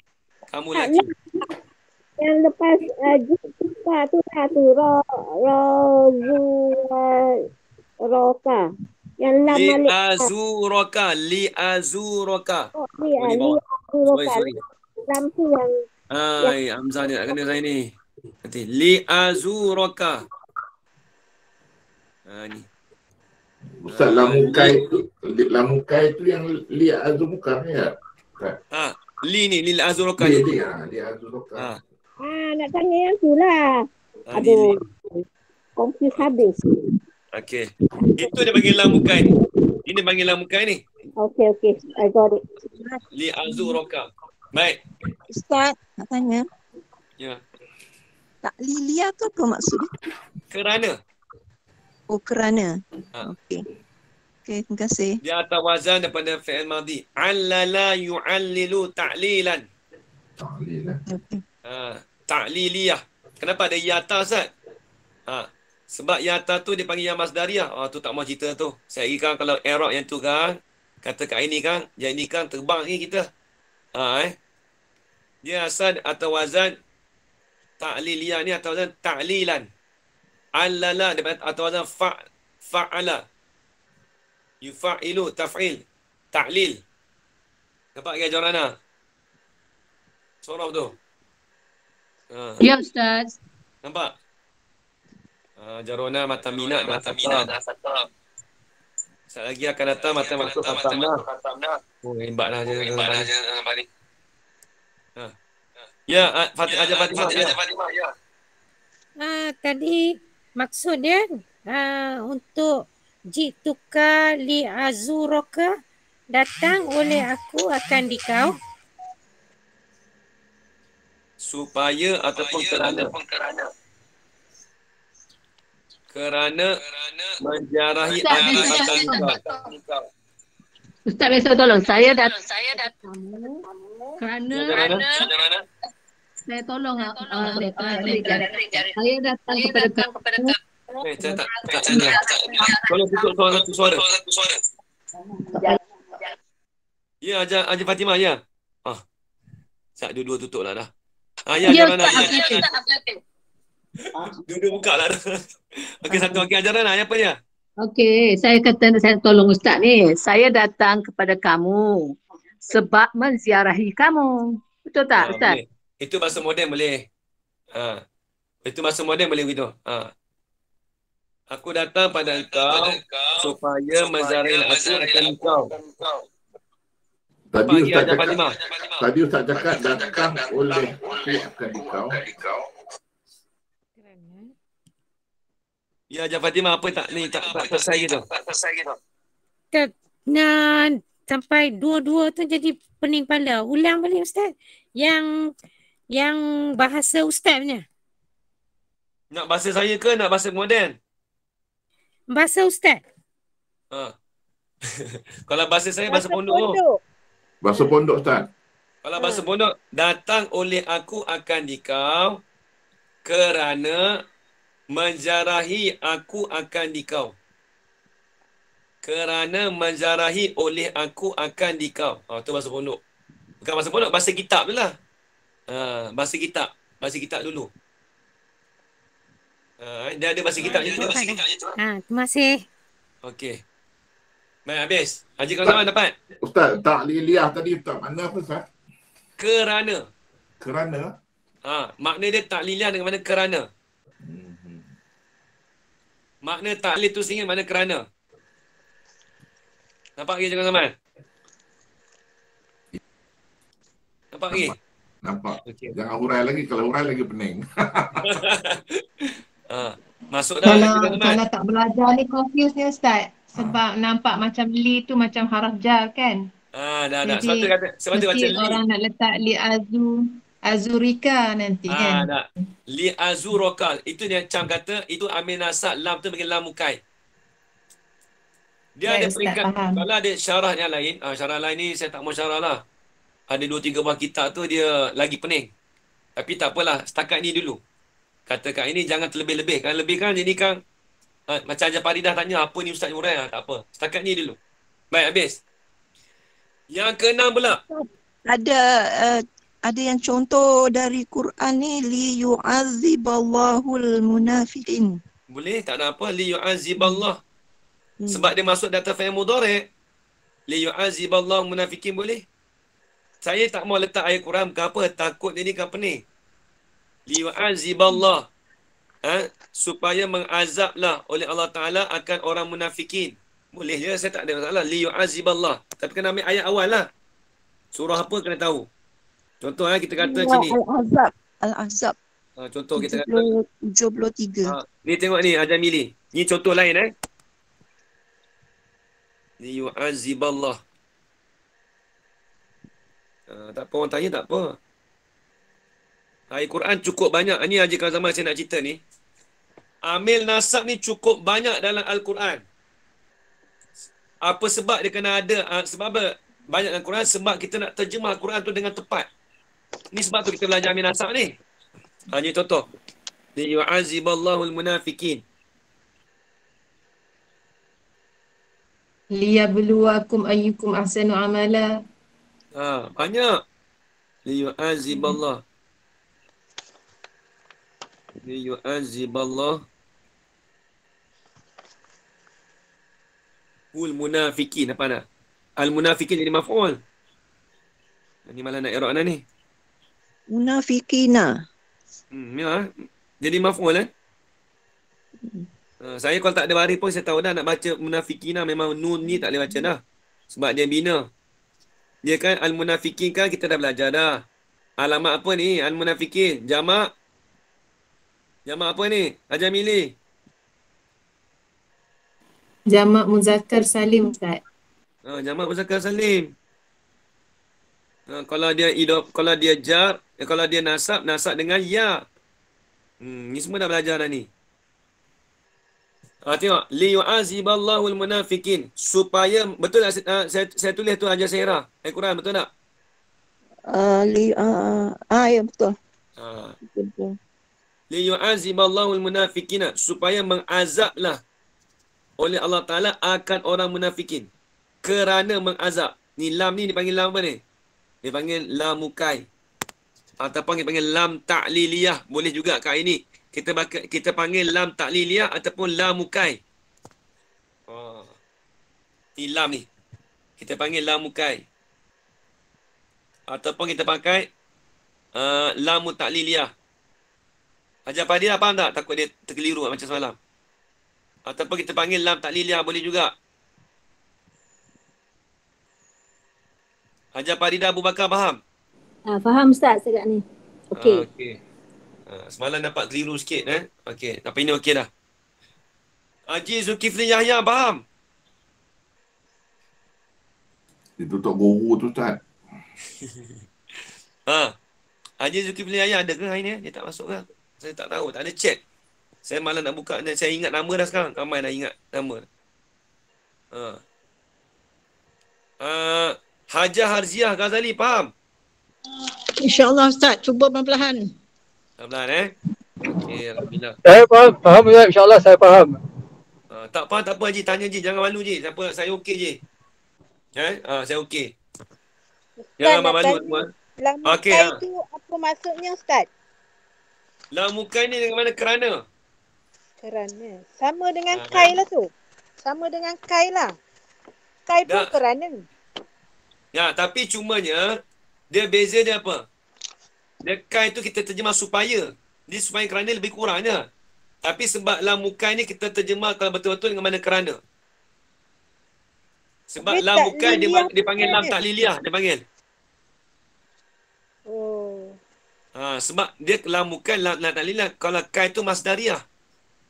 Speaker 1: Kamu lelaki.
Speaker 6: Yang lepas jika tu dah tu roka. Yang lam malik.
Speaker 1: Li'azuraka.
Speaker 6: Sorry. Lam tu yang
Speaker 1: Hamzah ni nak kena saya ni. Nanti li'azuraka. Ni.
Speaker 3: Ustaz, lamukai tu yang li'azuraka ni ya?
Speaker 1: Li ni, li'azuraka ni.
Speaker 3: Li'azuraka.
Speaker 6: Nak tanya yang tu lah. Aduh. Confuse habis.
Speaker 1: Okey. Itu dia panggil lamukai ni. Ini panggil lamukai ni.
Speaker 6: Okay. I got it.
Speaker 1: Li'azuraka. Baik.
Speaker 10: Ustaz, nak tanya.
Speaker 1: Ya.
Speaker 10: Ta'liliyah tu apa maksudnya?
Speaker 1: Kerana.
Speaker 10: Oh, kerana. Okey. Okey, terima kasih.
Speaker 1: Dia atas wazan daripada fi'il madhi. Allala yu'allilu ta'lilan.
Speaker 3: Ta'lilan.
Speaker 1: Ta'liliyah. Kenapa ada yata, Ustaz? Sebab yata tu dipanggil yang masdariyah. Tu tak mau cerita tu. Saya lagi kan kalau i'rab yang tu kan, kata kat ini kan, yang ini kan terbang ni kita. Dia asal atau wazan ta'liliyah ni atau wazan ta'lilan. Allala atau wazan fa'ala. Yufa'ilu taf'il. Ta'lil. Nampak ke Jorana? Surah tu.
Speaker 5: Ya Ustaz.
Speaker 1: Nampak? Jarona mata minat dah faham. Sekejap lagi akan datang mata maksud khatamna. Hebat dah je balik. Ya, Fatimah. Ya.
Speaker 8: Tadi maksud dia untuk jituka li azuraka, datang oleh aku akan dikau.
Speaker 1: Supaya ataupun kerana menziarahi aku akan dikau.
Speaker 5: Ustaz biasa tolong. Saya datang kerana saya tolong saya datang kepada kamu.
Speaker 1: Saya tak dengar. Tolong tutup satu suara. Ya, Haji Fatimah, ya. Sat dua-dua tutup lah dah. Ya, Jarana. Dua-dua buka lah dah. Okey, satu okey Jarana, apa dia?
Speaker 5: Okey, saya tolong Ustaz ni. Saya datang kepada kamu sebab menziarahi kamu. Betul tak, Ustaz?
Speaker 1: Boleh. Itu bahasa moden boleh. Itu bahasa moden boleh begitu. Aku datang pada engkau supaya menziarahi aku akan engkau.
Speaker 3: Tadi Ustaz cakap datang oleh aku akan dikau.
Speaker 1: Ya, Haji Fatimah, apa tak selesai gitu?
Speaker 8: Sampai dua-dua tu jadi pening kepala. Ulang balik Ustaz. Yang bahasa Ustaz punya.
Speaker 1: Nak bahasa saya ke nak bahasa moden?
Speaker 8: Bahasa Ustaz.
Speaker 1: Kalau bahasa saya bahasa pondok.
Speaker 3: Bahasa pondok Ustaz.
Speaker 1: Kalau bahasa pondok, datang oleh aku akan dikau kerana menziarahi aku akan dikau. Kerana menziarahi oleh aku akan dikau. Itu bahasa pondok. Bukan bahasa pondok, bahasa kitab je lah. Bahasa kitab. Bahasa kitab dulu. Dia ada bahasa kitab je tu.
Speaker 8: Terima kasih.
Speaker 1: Okey. Baik, habis. Haji Kazaman dapat?
Speaker 3: Ustaz, ta'liliyah tadi Ustaz, mana apa Ustaz?
Speaker 1: Kerana.
Speaker 3: Kerana?
Speaker 1: Makna dia ta'liliyah dengan mana kerana. Makna ta'lil tu sendiri mana kerana. Nampak lagi Haji Kazaman? Nampak lagi?
Speaker 3: Nampak. Okay. Jangan hurai lagi. Kalau hurai lagi pening.
Speaker 1: Masuk dah.
Speaker 9: Kalau tak belajar ni confuse ni Ustaz. Sebab nampak macam li tu macam haraf jar kan.
Speaker 1: Dah.
Speaker 9: Jadi,
Speaker 1: Sebab tu baca li.
Speaker 9: orang nak letak li azurika nanti kan.
Speaker 1: Tak. Li azuraka. Itu dia Cam kata, itu amil nasab lam tu bagi lam mukai. Dia ada peringkat. Kalau ada syarah yang lain, syarah lain ni saya tak mau syarah lah. Ada 2-3 buah kitab tu dia lagi pening. Tapi tak apalah, setakat ni dulu. Katakan ini jangan terlebih-lebih. Kalau lebih kan jadi kan macam Haji Faridah tanya apa ni Ustaz Hurai, tak apa. Setakat ni dulu. Baik, habis. Yang ke-6 pula.
Speaker 10: Ada yang contoh dari Quran ni, li yu'adziballahul munafiqin.
Speaker 1: Boleh, tak ada apa. Li yu'aziballah. Sebab dia masuk data fi'il mudhari'. Li yu'aziballahu munafiqin boleh. Saya tak mau letak ayat Quran bukan apa, takut dia ni kan pening. Li yu'aziballah. Supaya mengazablah oleh Allah Ta'ala akan orang munafikin. Boleh je, saya tak ada masalah. Li yu'aziballah. Tapi kena ambil ayat awal lah. Surah apa kena tahu. Contoh kita kata sini.
Speaker 10: Al-Ahzab.
Speaker 1: Contoh kita kata
Speaker 10: 73.
Speaker 1: Ni tengok ni, Ajar Mili. Ni contoh lain Li yu'aziballah. Tak apa, orang tanya tak apa. Ayat Quran cukup banyak. Ini Haji Kazaman saya nak cerita ni. Amil nasab ni cukup banyak dalam Al-Quran. Apa sebab dia kena ada? Sebab apa banyak dalam Quran? Sebab kita nak terjemah Al-Quran tu dengan tepat. Ni sebab tu kita belajar amil nasab ni. Ini contoh. Li yu'aziballahul munafikin.
Speaker 9: Liyabluwakum ayyukum ahsanu amala.
Speaker 1: Banyak. Li yu'aziballah. Li yu'aziballah ul munafikin. Apa nak? Al munafikin jadi maf'ul. Ini malah nak i'rab ni.
Speaker 10: Munafikina.
Speaker 1: Ya. Jadi maf'ul saya kalau tak ada baris pun saya tahu dah nak baca munafikina, memang nun ni tak boleh baca dah. Sebab dia bina. Dia kan al munafikin kan kita dah belajar dah. Alamat apa ni? Al munafikin jamak. Jamak apa ni? Hajar Mili.
Speaker 9: Jamak muzakkar salim Ustaz.
Speaker 1: Jamak muzakkar salim. Kalau dia kalau dia jar, kalau dia nasab dengan ya. Ni semua dah belajar dah ni. Tengok, li yu'aziballahu al-munafikin, supaya betul tak saya tulis tu Hajar Syairah Al-Quran, betul tak?
Speaker 10: Ya betul.
Speaker 1: Betul. Li yu'aziballahu al-munafikina, supaya mengazablah oleh Allah Ta'ala akan orang munafikin. Kerana mengazab. Ni lam ni dipanggil lam apa ni? Dipanggil lam mukai. Ataupun dipanggil lam ta'liliyah. Boleh juga kat ini. Kita panggil lam ta'liliyah ataupun lam mukai. Ni lam ni. Kita panggil lam mukai. Ataupun kita pakai lam ta'liliyah. Hajar Fadilah faham tak? Takut dia terkeliru macam semalam. Ataupun kita panggil lam ta'liliyah boleh juga. Hajar Faridah Abu Bakar faham?
Speaker 2: Faham Ustaz sekarang ni. Okey.
Speaker 1: Okey. Semalam dapat keliru sikit Okey, tapi ini okey dah. Haji Zulkifli Yahya faham?
Speaker 3: Ditutup guru tu Ustaz.
Speaker 1: Haji Zulkifli Yahya ada ke hari ni? Dia tak masuk ke? Saya tak tahu, tak ada chat. Saya malah nak buka, saya ingat nama dah sekarang. Ramai dah ingat nama. Hajah Harziah Ghazali faham?
Speaker 5: InsyaAllah Ustaz, cuba pelan-pelan.
Speaker 1: Pelan-pelan okey, alhamdulillah.
Speaker 11: Saya faham ya, insyaAllah saya faham.
Speaker 1: Tak faham tak apa Haji, tanya je, jangan malu je. Siapa saya okey je. Saya okey. Jangan malu semua.
Speaker 7: Lam mukai tu apa maksudnya Ustaz?
Speaker 1: Lam mukai ni dengan mana kerana?
Speaker 7: Kerana. Sama dengan kai lah tu. Sama dengan kai lah. Kai pun
Speaker 1: Tak.
Speaker 7: kerana.
Speaker 1: Ya, tapi cumanya dia beza dia apa? Dia kai tu kita terjemah supaya. Dia supaya kerana lebih kurangnya. Tapi sebab lam mukai ni kita terjemah kalau betul-betul dengan mana kerana. Sebab
Speaker 7: Dia
Speaker 1: lam
Speaker 7: tak
Speaker 1: mukai
Speaker 7: liliah
Speaker 1: dia panggil lam
Speaker 7: dia.
Speaker 1: tak liliah, dia panggil.
Speaker 7: Oh.
Speaker 1: Sebab dia lam mukai lam tak liliah. Kalau kai tu masdariah.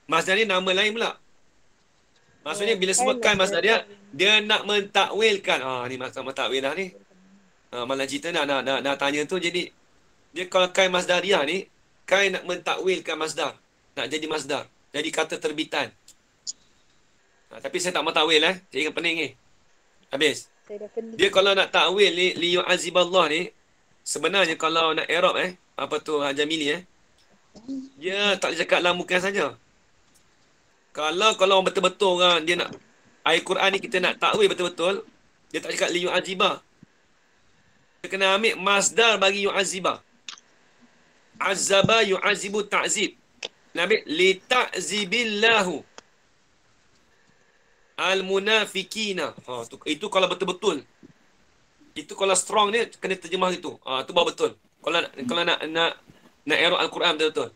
Speaker 1: Masdariah nama lain pula. Maksudnya bila sebut kai masdariah, dia nak mentakwilkan. Ni masalah takwil dah ni. Malah cerita nak tanya tu, jadi dia kalau kai masdariah ni, kai nak mentakwilkan masdar. Nak jadi masdar. Jadi kata terbitan. Tapi saya tak mau takwil Saya ingat pening ni. Habis. Dia kalau nak takwil li yu'aziballah ni, sebenarnya kalau nak i'rab apa tu Jamili dia tak boleh cakap lam mukai saja. Kalau orang betul-betul orang dia nak ayat Quran ni kita nak takwil betul-betul, dia tak cakap li yu'azibah. Dia kena ambil masdar bagi yu'azibah. Azaba yu'azibu ta'zib. Nak ambil li ta'zibillahu al-munafikina. Itu kalau betul-betul. Itu kalau strong ni kena terjemah itu. Itu baru betul. Kalau nak i'rab al-Quran betul-betul.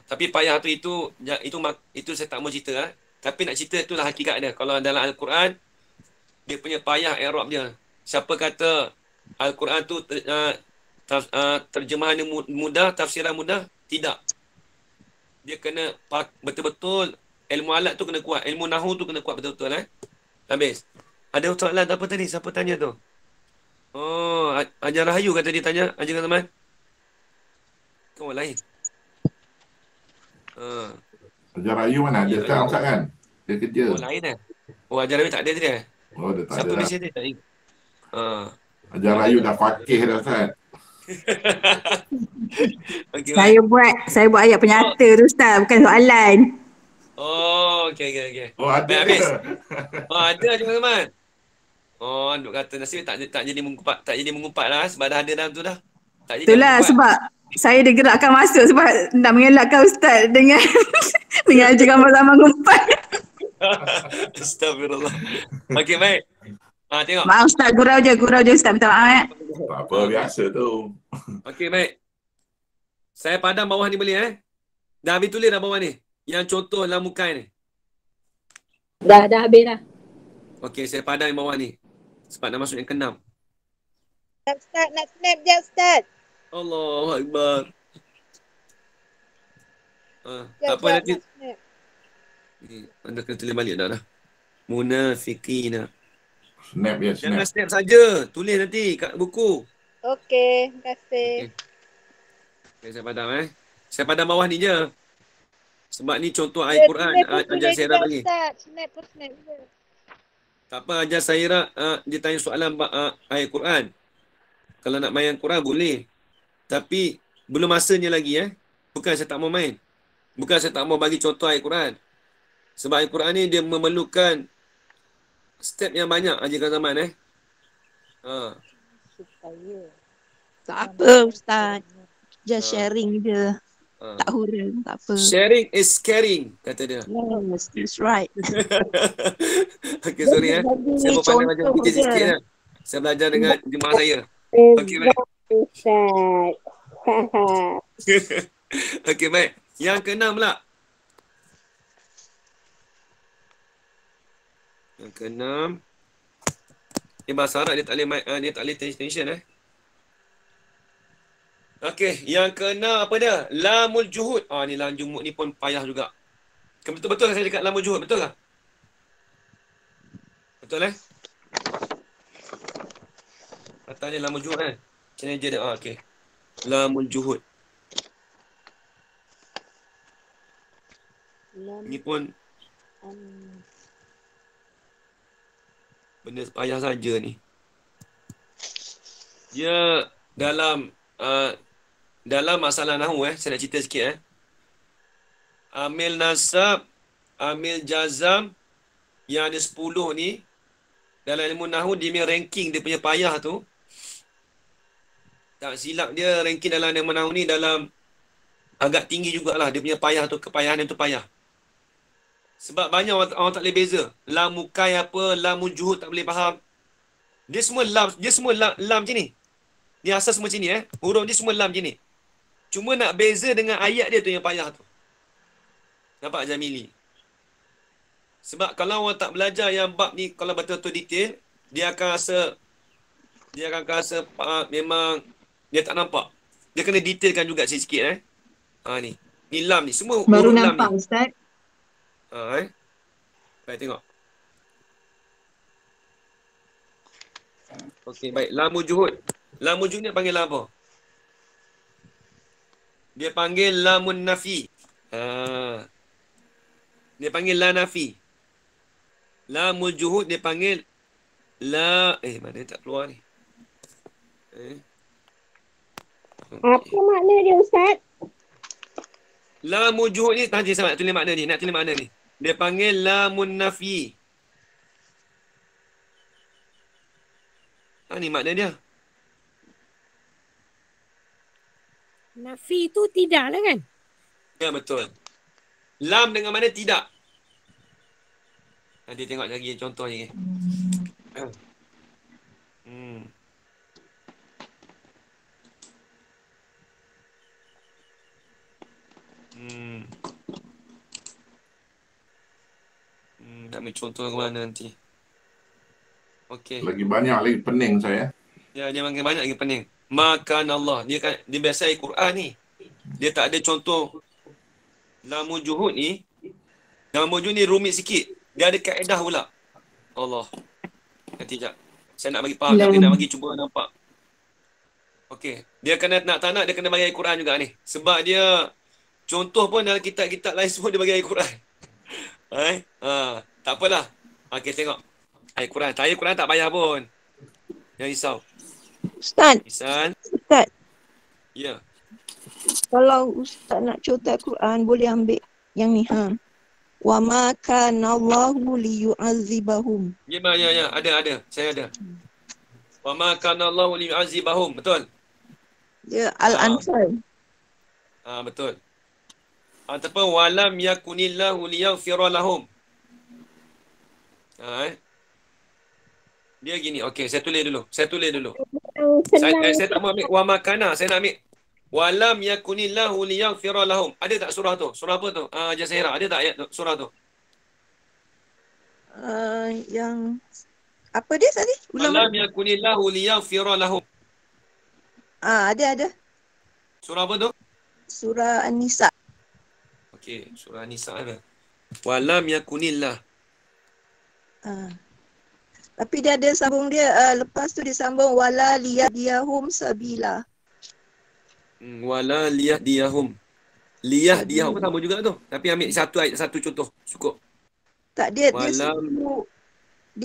Speaker 1: Tapi payah tu itu saya tak mau cerita Tapi nak cerita itulah hakikat dia. Kalau dalam Al-Quran dia punya payah i'rab dia. Siapa kata Al-Quran tu terjemahan mudah, tafsiran mudah? Tidak. Dia kena betul-betul ilmu alat tu kena kuat, ilmu nahu tu kena kuat betul-betul Habis. Ada soalan apa tadi? Siapa tanya tu? Ajar Rahayu kata dia tanya. Ajar teman. Kau lain.
Speaker 3: Ajar Rahayu mana? Dia sekarang Ustaz kan? Dia kerja.
Speaker 1: Lain Ajar Rahayu tak ada dia.
Speaker 3: Dia tak
Speaker 1: siapa
Speaker 3: ada.
Speaker 1: mesej dia? Tak ingat.
Speaker 3: Ajar Rahayu dah fakih dah Ustaz.
Speaker 1: Okay,
Speaker 12: Saya buat ayat penyata tu Ustaz, bukan soalan.
Speaker 1: Okey.
Speaker 3: Ada
Speaker 1: habis.
Speaker 3: ke?
Speaker 1: Ada teman-teman. Duk kata nasib tak jadi mengumpat lah sebab dah ada dalam tu dah. Tak jadi.
Speaker 12: Itulah sebab saya digerakkan masuk sebab nak mengelakkan Ustaz dengan ajar gambar zaman ngumpat.
Speaker 1: Astagfirullah. Okey, baik. Tengok.
Speaker 12: Maaf Ustaz, gurau je Ustaz, minta maaf
Speaker 3: Tak apa, biasa tu.
Speaker 1: Okey, baik. Saya padam bawah ni boleh Dah habis tulis dah bawah ni. Yang contoh lam mukai ni.
Speaker 2: Dah habis dah.
Speaker 1: Okey, saya padam yang bawah ni. Sebab nak masuk yang ke-6.
Speaker 7: Ustaz, nak snap je Ustaz.
Speaker 1: Allahu Akbar. Tak apa nanti. Anda kena tulis balik dah. Munafiqina.
Speaker 3: Snap ya, snap.
Speaker 1: Jangan snap saja. Tulis nanti kat buku.
Speaker 7: Okey, terima kasih.
Speaker 1: Okay, saya padam Saya padam bawah ni je. Sebab ni contoh ayat Quran. Ajar Saira bagi.
Speaker 7: Snap je.
Speaker 1: Tak apa, ajar Saira dia tanya soalan ayat Quran. Kalau nak main Quran boleh. Tapi belum masanya lagi Bukan saya tak mau main. Bukan saya tak mau bagi contoh ayat Quran. Sebab ayat Quran ni dia memerlukan step yang banyak ajarkan zaman
Speaker 10: Tak apa Ustaz. Just sharing je. Tak hurang, tak apa.
Speaker 1: Sharing is caring, kata dia.
Speaker 10: Yes, that's right.
Speaker 1: Okay, sorry Saya mau pandai macam sikit-sikit Saya belajar dengan jemaah saya. Okay, baik.
Speaker 6: Ustaz.
Speaker 1: Okay, baik. Yang ke-6 pula. Yang ke-6. Bahasa Arab dia tak boleh tension Okey, yang ke-6 apa dia? Lamul juhud. Ni lam jumud ni pun payah juga. Betul-betul saya cakap lamul juhud, betul tak? Betul Katanya lamul juhud Macam ni je dia. Okey. Lamul juhud. Ni pun benda payah saja ni. Dia dalam masalah nahu saya nak cerita sikit Amil nasab, amil jazam yang ada 10 ni dalam ilmu nahu dia punya ranking dia punya payah tu. Tak silap dia ranking dalam ilmu nahu ni dalam agak tinggi jugalah dia punya payah tu, kepayahan dia tu payah. Sebab banyak orang tak boleh beza. Lam mukai apa, lam juhud tak boleh faham. Dia semua lam macam ni. Dia asal semua macam ni Huruf dia semua lam macam ni. Cuma nak beza dengan ayat dia tu yang payah tu. Nampak Jamili? Sebab kalau orang tak belajar yang bab ni, kalau betul-betul detail, dia akan rasa memang dia tak nampak. Dia kena detailkan juga sikit ni. Ni lam ni. Semua
Speaker 12: Baru
Speaker 1: huruf lam
Speaker 12: nampak
Speaker 1: ni.
Speaker 12: Ustaz.
Speaker 1: Baik, tengok. Okey, baik. Lamu juhud. Lamu juhud ni panggil apa? Dia panggil lamun nafi. Dia panggil la nafi. Lamul juhud dia panggil la... mana tak keluar ni?
Speaker 6: Apa makna dia Ustaz?
Speaker 1: Lamul juhud ni, nanti saya nak tulis makna ni. Dia panggil lamun nafi. Ni makna dia.
Speaker 8: Nafi tu tidak lah kan?
Speaker 1: Ya, betul. Lam dengan mana tidak. Nanti tengok lagi contoh ni. Nak ambil contoh ke mana nanti. Okey.
Speaker 3: Lagi banyak lagi pening saya.
Speaker 1: Ya, dia makin banyak lagi pening. Makan Allah. Dia biasa Quran ni. Dia tak ada contoh. Lamun juhud ni. Lamun juhud ni rumit sikit. Dia ada kaedah pula. Allah. Nanti sekejap. Saya nak bagi faham. Saya nak bagi cuba nampak. Okey. Dia kena tak nak dia kena bagi Quran juga ni. Sebab dia contoh pun dalam kitab-kitab lain semua dia bagi Quran. Tak apalah. Okey, tengok. Ayat Quran. Ayat Quran tak payah pun. Jangan risau.
Speaker 10: Ustaz.
Speaker 1: Ustaz. Ya.
Speaker 10: Kalau Ustaz nak contoh Quran boleh ambil yang ni Wa ma kana Allahu liyu'adzibahum.
Speaker 1: Ya, ada. Saya ada. Wa ma kana Allahu liyu'adzibahum. Betul.
Speaker 10: Ya, Al-Anfal.
Speaker 1: Betul. Ataupun walam yakunillahu liyaghfira lahum. Dia gini. Okey, saya tulis dulu. Saya tak mau ambil wa makana, saya nak ambil walam yakunillahu liyaghfira lahum. Ada tak surah tu? Surah apa tu? Jazairah. Ada tak ayat tu? Surah tu?
Speaker 10: Yang apa dia tadi?
Speaker 1: Walam yakunillahu liyaghfira lahum.
Speaker 10: Ada.
Speaker 1: Surah apa tu?
Speaker 10: Surah An-Nisa.
Speaker 1: Okey, surah An-Nisa ada. Walam yakunillah.
Speaker 10: Tapi dia ada sambung dia, lepas tu dia sambung wala liyahdiyahum sabila.
Speaker 1: Wala liyahdiyahum. Liyahdiyahum sama juga tu. Tapi ambil satu ayat, satu contoh. Cukup.
Speaker 10: Tak, dia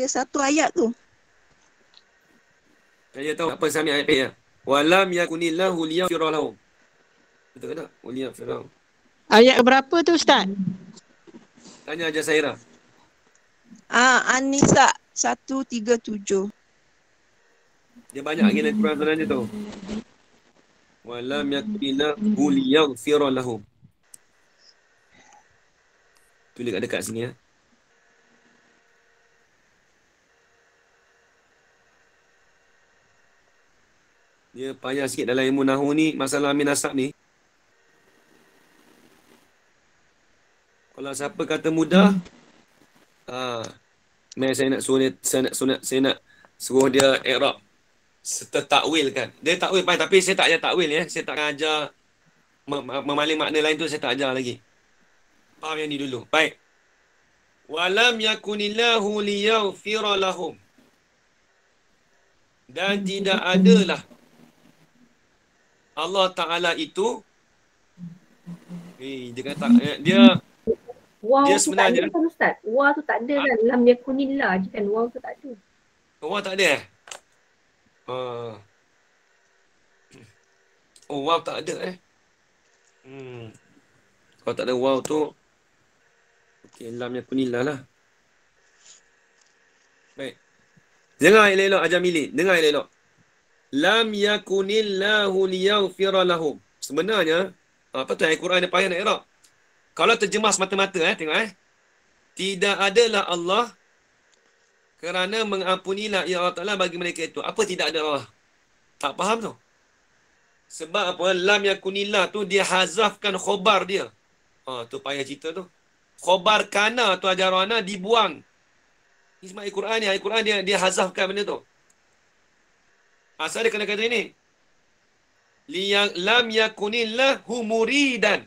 Speaker 10: satu ayat tu.
Speaker 1: Saya tahu apa saya ambil ayat dia. Walam yakunillahu liyaghfira lahum. Betul ke tak? Liyaghfira lahum.
Speaker 4: Ayat berapa tu Ustaz?
Speaker 1: Tanya aja Zaira.
Speaker 10: An-Nisa 137.
Speaker 1: Dia banyak lagi dalam Quran sebenarnya tu. Walam yakunillahu liyaghfira lahum. Tulis kat dekat sini . Dia payah sikit dalam ilmu nahu ni, masalah amin nasab ni. Kalau siapa kata mudah, saya nak suruh dia i'rab serta takwil kan. Dia takwil payah, tapi saya tak ajar takwil ya. Saya tak ajar memaling makna lain tu, saya tak ajar lagi. Faham yang ni dulu. Baik. Walam yakunillahu liyaghfira lahum. Dan tidak adalah Allah Ta'ala itu dia kata dia sebenarnya
Speaker 2: tak ada kan Ustaz? Waw tu tak ada kan? Lam yakunillah je kan? Waw tu tak ada.
Speaker 1: Waw tak ada waw tak ada Kalau tak ada waw tu okey, lam yakunillah lah. Baik. Dengar elok-elok Ajar Milik. Dengar elok-elok. Lam yakunillahu liyaghfira lahum. Sebenarnya apa tu ayat Quran dia payah nak i'rab. Kalau terjemah semata-mata tengok tidak adalah Allah kerana mengampunilah ya Allah Ta'ala bagi mereka itu. Apa tidak ada Allah? Tak faham tu. Sebab apa? Lam yakunillah tu dia hazafkan khobar dia. Tu payah cerita tu. Khobar kana tu ajaran dibuang. Ini sebab Al-Quran ni. Al-Quran dia hazafkan benda tu. Asal dia kena kata ini. Lam yakunillah humuridan.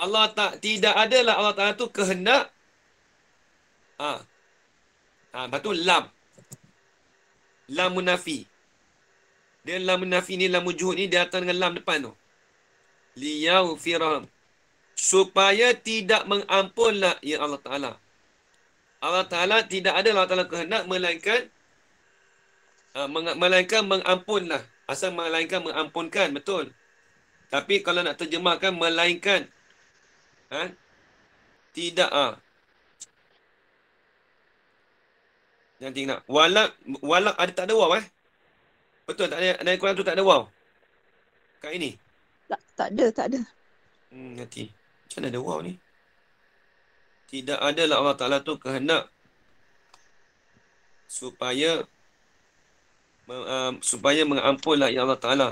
Speaker 1: Allah tidak adalah Allah Ta'ala tu kehendak. Lepas tu lam. Lam munafi. Dia lam munafi ni, lam wujuhud ni dia datang dengan lam depan tu. Liyaghfirahum. Supaya tidak mengampunlah ya Allah Ta'ala. Allah Ta'ala tidak ada Allah Ta'ala kehendak melainkan mengampunlah. Asal melainkan mengampunkan, betul. Tapi kalau nak terjemahkan melainkan tidak nanti nak walak ada tak ada waw betul tak ada dalam Quran tu tak ada waw kat ini
Speaker 10: Tak ada.
Speaker 1: Nanti macam mana ada waw ni tidak adalah Allah Ta'ala tu kehendak supaya mengampunlah ya Allah Ta'ala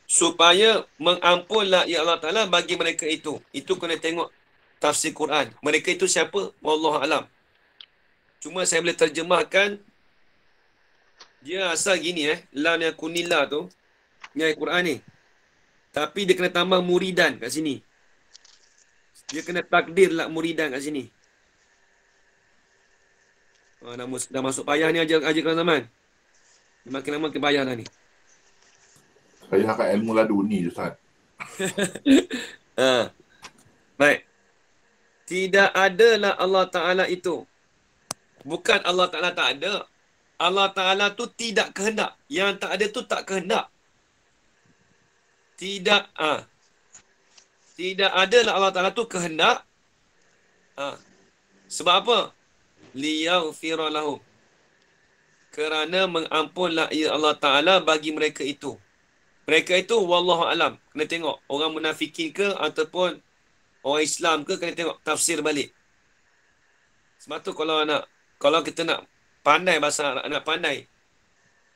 Speaker 1: supaya mengampunlah ya Allah Ta'ala bagi mereka itu kena tengok tafsir Quran. Mereka itu siapa? Wallahu alam. Cuma saya boleh terjemahkan dia asal gini lam yakunillah tu ni ayat Quran ni. Tapi dia kena tambah muridan kat sini. Dia kena takdir lah muridan kat sini. Dah masuk payah ni ajar kelas zaman. Makin lama makin payah dah ni.
Speaker 3: Payah kat ilmu laduni Ustaz.
Speaker 1: Baik. Tidak adalah Allah Ta'ala itu. Bukan Allah Ta'ala tak ada. Allah Ta'ala tu tidak kehendak. Yang tak ada tu tak kehendak. Tidak adalah Allah Ta'ala tu kehendak. Sebab apa? Liyaghfira lahum. Kerana mengampunlah ya Allah Ta'ala bagi mereka itu. Mereka itu wallahu alam. Kena tengok orang munafikin ke ataupun orang Islam ke, kena tengok tafsir balik. Sebab tu kalau kita nak pandai bahasa Arab, nak pandai.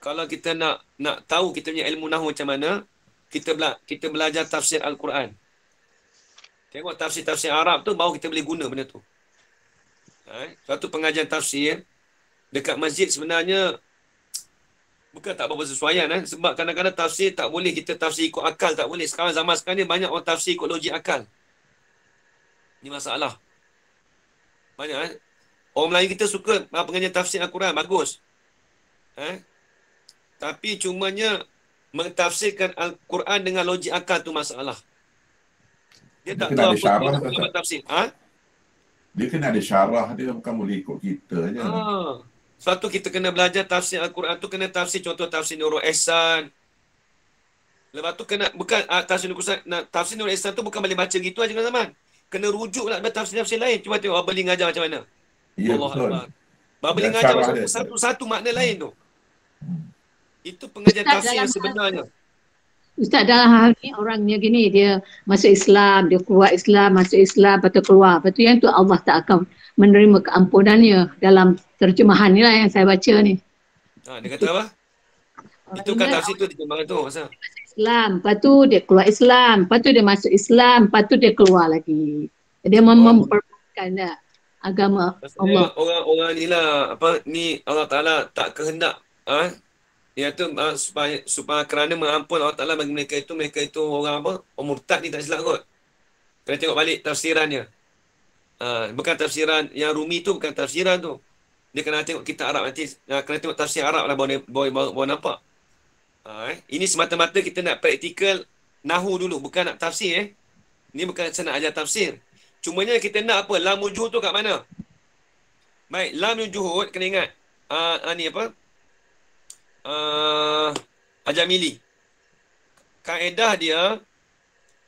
Speaker 1: Kalau kita nak tahu kita punya ilmu nahwu macam mana, kita belajar tafsir Al-Quran. Tengok tafsir Arab tu baru kita boleh guna benda tu. Suatu pengajian tafsir dekat masjid sebenarnya bukan tak berapa sesuaian sebab kadang-kadang tafsir tak boleh kita tafsir ikut akal, tak boleh. Sekarang zaman sekarang ni banyak orang tafsir ikut logik akal. Ini masalah. Banyak orang Melayu kita suka pengajian tafsir Al-Quran, bagus. Tapi cumanya mentafsirkan Al-Quran dengan logik akal tu masalah. Dia tak tahu apa tafsir.
Speaker 3: Dia kena ada syarah dia, bukan boleh ikut kita je.
Speaker 1: Sebab tu kita kena belajar tafsir Al-Quran tu, kena tafsir contoh tafsir Nurul Ihsan. Lepas tu kena, bukan tafsir Nurul Ihsan tu bukan boleh baca gitu aja zaman. Kena rujuk lah tafsir-tafsir lain. Cuba tengok Babali ngajar macam mana.
Speaker 3: Ya, betul.
Speaker 1: Babali ngajar macam satu-satu makna lain tu. Itu pengajian tafsir yang sebenarnya.
Speaker 5: Ustaz, dalam hal ni orangnya gini, dia masuk Islam, dia keluar Islam, masuk Islam, lepas tu keluar. Lepas tu yang tu Allah tak akan menerima keampunannya dalam terjemahan ni lah yang saya baca ni.
Speaker 1: Dia kata apa? Itu kan tafsir tu terjemahan tu. Masa?
Speaker 5: Islam, lepas tu dia keluar Islam, lepas tu dia masuk Islam, lepas tu dia keluar lagi. Dia memperbuatkan agama Allah.
Speaker 1: Orang ni lah, ni Allah Ta'ala tak kehendak. Iaitu supaya kerana mengampun Allah Ta'ala bagi mereka itu orang apa? Orang murtad ni tak silap kot. Kena tengok balik tafsirannya. Bukan tafsiran yang Rumi tu, bukan tafsiran tu. Dia kena tengok kitab Arab nanti. Kena tengok tafsir Arab lah baru nampak. Ini semata-mata kita nak praktikal nahu dulu, bukan nak tafsir. Ini bukan saya nak ajar tafsir. Cumanya kita nak apa? Lam wujuhud tu kat mana? Baik, lam wujuhud kena ingat. Ni apa? Ajamili. Kaedah dia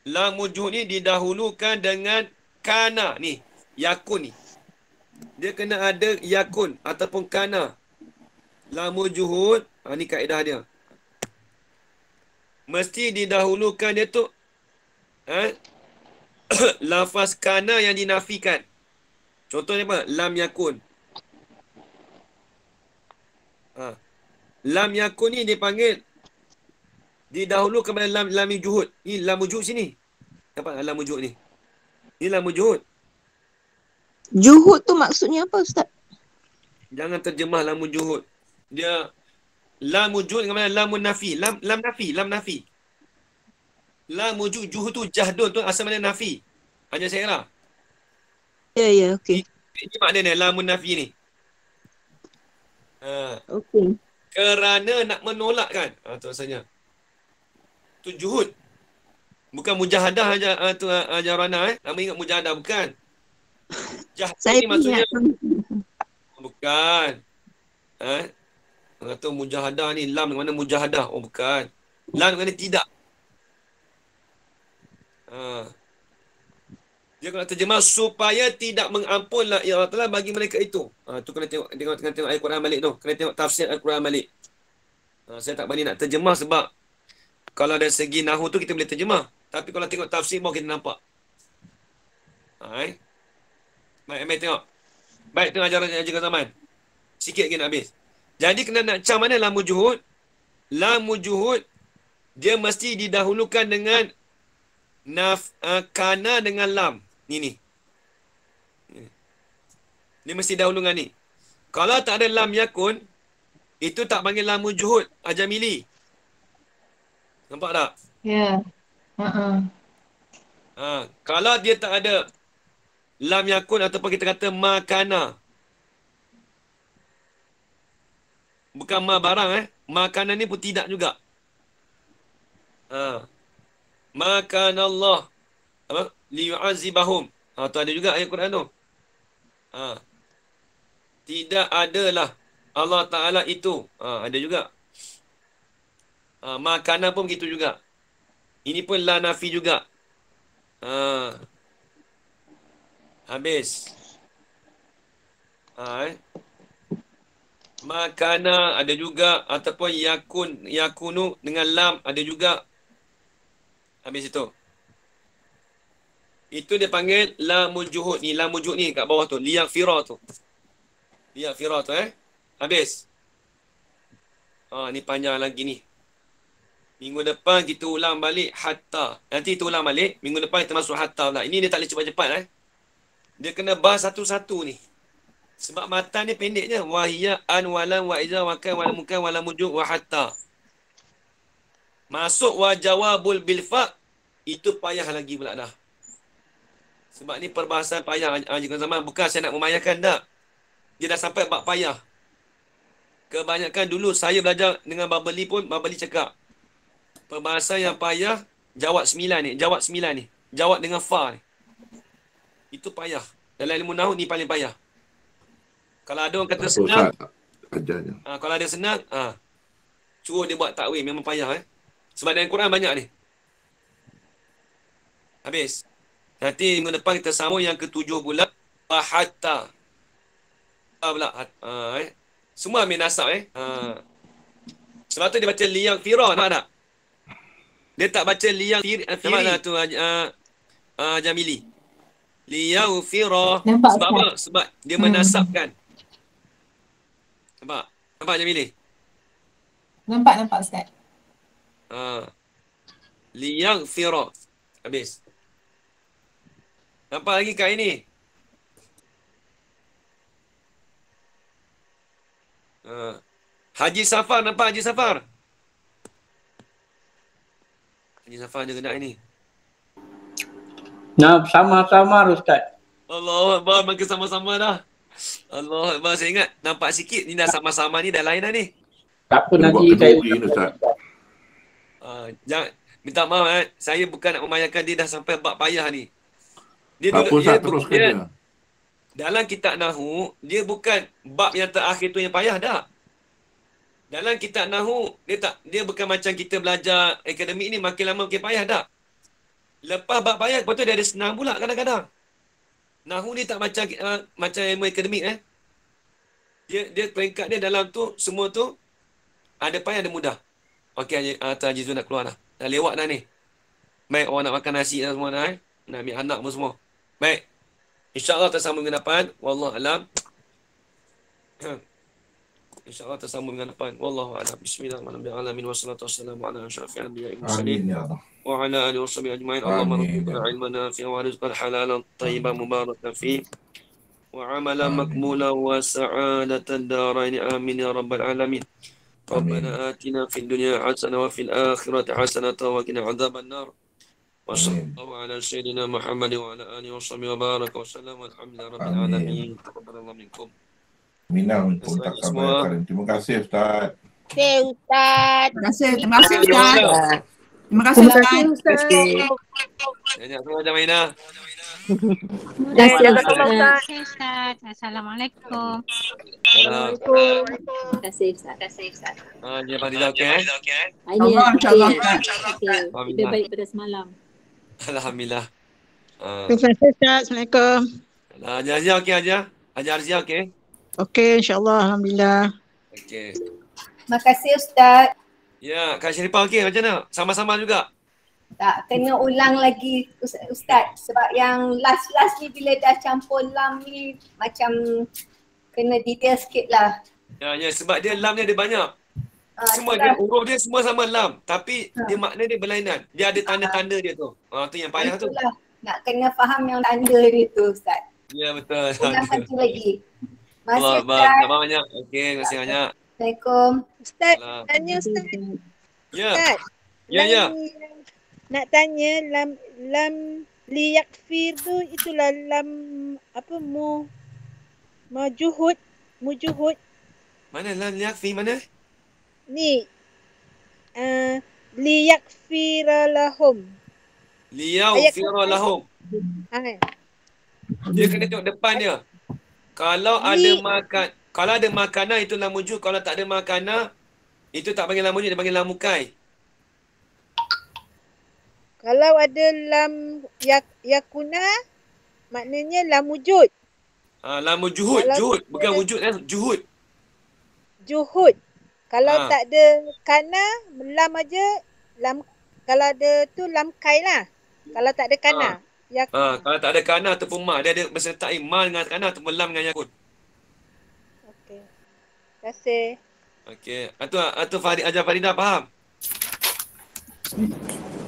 Speaker 1: lam wujuhud ni didahulukan dengan kana ni, yakun ni. Dia kena ada yakun ataupun kana. Lam wujuhud, ni kaedah dia. Mesti didahulukan dia tu lafaz kana yang dinafikan. Contohnya apa? Lam yakun. Lam yakun ni dipanggil didahulukan kepada lam juhud. Ni lam wujud sini. Nampak lam wujud ni? Ni lam wujud.
Speaker 10: Juhud tu maksudnya apa Ustaz?
Speaker 1: Jangan terjemah lam juhud. Dia lam wujud dengan mana lam nafi. Lam nafi. Lam wujud juhud tu jahdun tu asal mana nafi. Hanya saya lah.
Speaker 10: Ya, okey.
Speaker 1: Ini maknanya lam nafi ni.
Speaker 10: Okey.
Speaker 1: Kerana nak menolak kan. Tu rasanya. Tu juhud. Bukan mujahadah aja Rana Nama ingat mujahadah bukan. Jahdun ni maksudnya bukan. Orang kata mujahadah ni lam dengan mana mujahadah. Oh bukan. Lam dengan mana tidak. Dia kalau terjemah supaya tidak mengampunlah ya Allah Ta'ala bagi mereka itu. Tu kena tengok ayat Quran balik tu. Kena tengok tafsir Al-Quran balik. Saya tak berani nak terjemah sebab kalau dari segi nahu tu kita boleh terjemah. Tapi kalau tengok tafsir baru kita nampak. Baik, tengok. Baik, tengok ajaran zaman. Sikit lagi nak habis. Jadi kena nak macam mana lam wujuhud? Lam wujuhud dia mesti didahulukan dengan kana dengan lam. Ni. Dia mesti dahulukan ni. Kalau tak ada lam yakun, itu tak panggil lam wujuhud ajamili. Nampak tak?
Speaker 9: Ya.
Speaker 1: Kalau dia tak ada lam yakun ataupun kita kata makana. Bukan ma barang Makanan ni pun tidak juga. Makan Allah liyu'azibahum. Tu ada juga ayat Quran tu. Tidak adalah Allah Ta'ala itu. Ada juga. Makanan pun begitu juga. Ini pun la nafi juga. Habis. Makana ada juga ataupun yakunu dengan lam ada juga. Habis itu. Itu dia panggil lamul juhud ni, lamul juhud ni kat bawah tu, liyaghfira tu. Liyaghfira tu Habis. Ni panjang lagi ni. Minggu depan kita ulang balik hatta. Nanti kita ulang balik, minggu depan kita masuk hatta pula. Ini dia tak boleh cepat-cepat Dia kena bahas satu-satu ni. Sebab matan ni pendek je. Wahiyya an walam wa iza wa kan walam mukan walam wujud wa hatta. Masuk wa jawabul bil fa itu payah lagi pula dah. Sebab ni perbahasan payah Haji Zaman. Bukan saya nak memayahkan tak. Dia dah sampai bab payah. Kebanyakan dulu saya belajar dengan Babali pun Babali cakap perbahasan yang payah jawab 9 ni. Jawab dengan fa ni. Itu payah. Dalam ilmu nahwu ni paling payah. Kalau ada orang kata senang, kalau ada senang, suruh dia buat takwil, memang payah Sebab dalam Quran banyak ni. Habis. Nanti minggu depan kita sambung yang ke-7 pula. Hatta. Pula. Semua ambil nasab Sebab tu dia baca liyaghfira, nampak tak? Dia tak baca liyaghfiri. Nampak tu Jamili. Liyaghfira. Sebab apa? Sebab dia menasabkan. Nampak Jamili?
Speaker 9: Nampak Ustaz.
Speaker 1: Liyaghfira. Habis. Nampak lagi kat ini? Haji Safar, nampak Haji Safar? Haji Safar je kena ini.
Speaker 11: Nah, sama-sama Ustaz.
Speaker 1: Allah Akbar, makin sama-sama dah. Allah Akbar, saya ingat nampak sikit ni dah sama-sama ni dah lain dah ni.
Speaker 11: Tak apa nanti saya
Speaker 1: jangan minta maaf saya bukan nak memayahkan dia dah sampai bab payah ni. Dia
Speaker 3: tak
Speaker 1: duduk
Speaker 3: teruskan dia.
Speaker 1: Dalam kitab Nahu, dia bukan bab yang terakhir tu yang payah dah. Dalam kitab Nahu, dia bukan macam kita belajar akademik ni makin lama makin payah dah. Lepas bab payah, lepas tu dia ada senang pula kadang-kadang. Nahu ni tak macam ilmu akademik Dia peringkat dia dalam tu, semua tu ada payah ada mudah. Okey, Haji Zul nak keluar dah. Dah lewat dah ni. Baik, orang nak makan nasi dah semua dah nak ambil anak pun semua. Baik. InsyaAllah tersambung dengan depan. Wallahu alam. InsyaAllah tersambung dengan depan. Wallahu a'lam. Bismillahirrahmanirrahim. Wassalatu wassalamu ala asyrafil anbiya'i wal mursalin.
Speaker 3: Amin ya Allah.
Speaker 1: Wa ala alihi washabihi ajma'in. Allahumma rzuqna ilman nafi'an wa rizqan halalan tayyiban mubarakan fi wa amalan makmulan wa sa'adatan darain. Amin ya rabbal alamin. Rabbana atina fid dunya hasanah wa fil akhirati hasanah wa qina adzaban nar. Wa sallallahu ala sayyidina Muhammad wa ala alihi washabihi wa baraka wa sallam. Alhamdulillahi rabbil alamin. Taqabbalallahu minkum.
Speaker 3: Minang pun tak sabar. Terima kasih Ustaz.
Speaker 7: Ustaz.
Speaker 12: Terima kasih Ustaz. Terima kasih Ustaz.
Speaker 1: Banyak semua Jamaina.
Speaker 8: Terima kasih Ustaz. Assalamualaikum.
Speaker 5: Terima kasih Ustaz.
Speaker 1: Dia Fadilah okey?
Speaker 5: Allah insya-Allah. Lebih baik pada semalam.
Speaker 1: Alhamdulillah.
Speaker 6: Terima kasih Ustaz. Assalamualaikum.
Speaker 1: Ajar okey ajar. Ajar Arzia okey?
Speaker 6: Okey, insya-Allah. Alhamdulillah.
Speaker 1: Okey.
Speaker 13: Terima kasih Ustaz.
Speaker 1: Ya, Kak Syarifah okey macam mana? Sama-sama juga?
Speaker 13: Tak, kena ulang lagi Ustaz. Sebab yang last ni bila dah campur lam ni macam kena detail sikit lah.
Speaker 1: Ya, sebab dia lam ni ada banyak. Semua dia, huruf dia semua sama lam. Tapi dia makna dia berlainan. Dia ada tanda-tanda dia tu. Tu yang payah tu.
Speaker 13: Itulah. Nak kena faham yang tanda dia tu Ustaz.
Speaker 1: Ya, betul.
Speaker 13: Ulang satu lagi.
Speaker 1: Allah, terima banyak. Okey, terima kasih banyak.
Speaker 13: Assalamualaikum.
Speaker 7: Ustaz, tanya Ustaz.
Speaker 1: Ya.
Speaker 7: Ustaz,
Speaker 1: Ya.
Speaker 7: nak tanya lam liyakfir tu itulah lam apa mujuhud.
Speaker 1: Mana lam liyakfi mana?
Speaker 7: Ni liyakfira lahum.
Speaker 1: Liyaghfira lahum. Dia kena tengok depan dia. Kalau ada makanan itu lam wujud, kalau tak ada makanan itu tak panggil lam wujud, dia panggil lam mukai.
Speaker 7: Kalau ada lam yakuna maknanya lam wujud.
Speaker 1: Lam juhud, bukan wujud kan, juhud.
Speaker 7: Juhud. Kalau tak ada kana, lam aja lam, kalau ada tu lam kai lah. Kalau tak ada kana.
Speaker 1: Kalau tak ada kana ataupun ma, dia ada bersertai ma dengan kana ataupun lam dengan yakun.
Speaker 7: Okey. Terima kasih.
Speaker 1: Okey. Atau Ajar Faridah faham?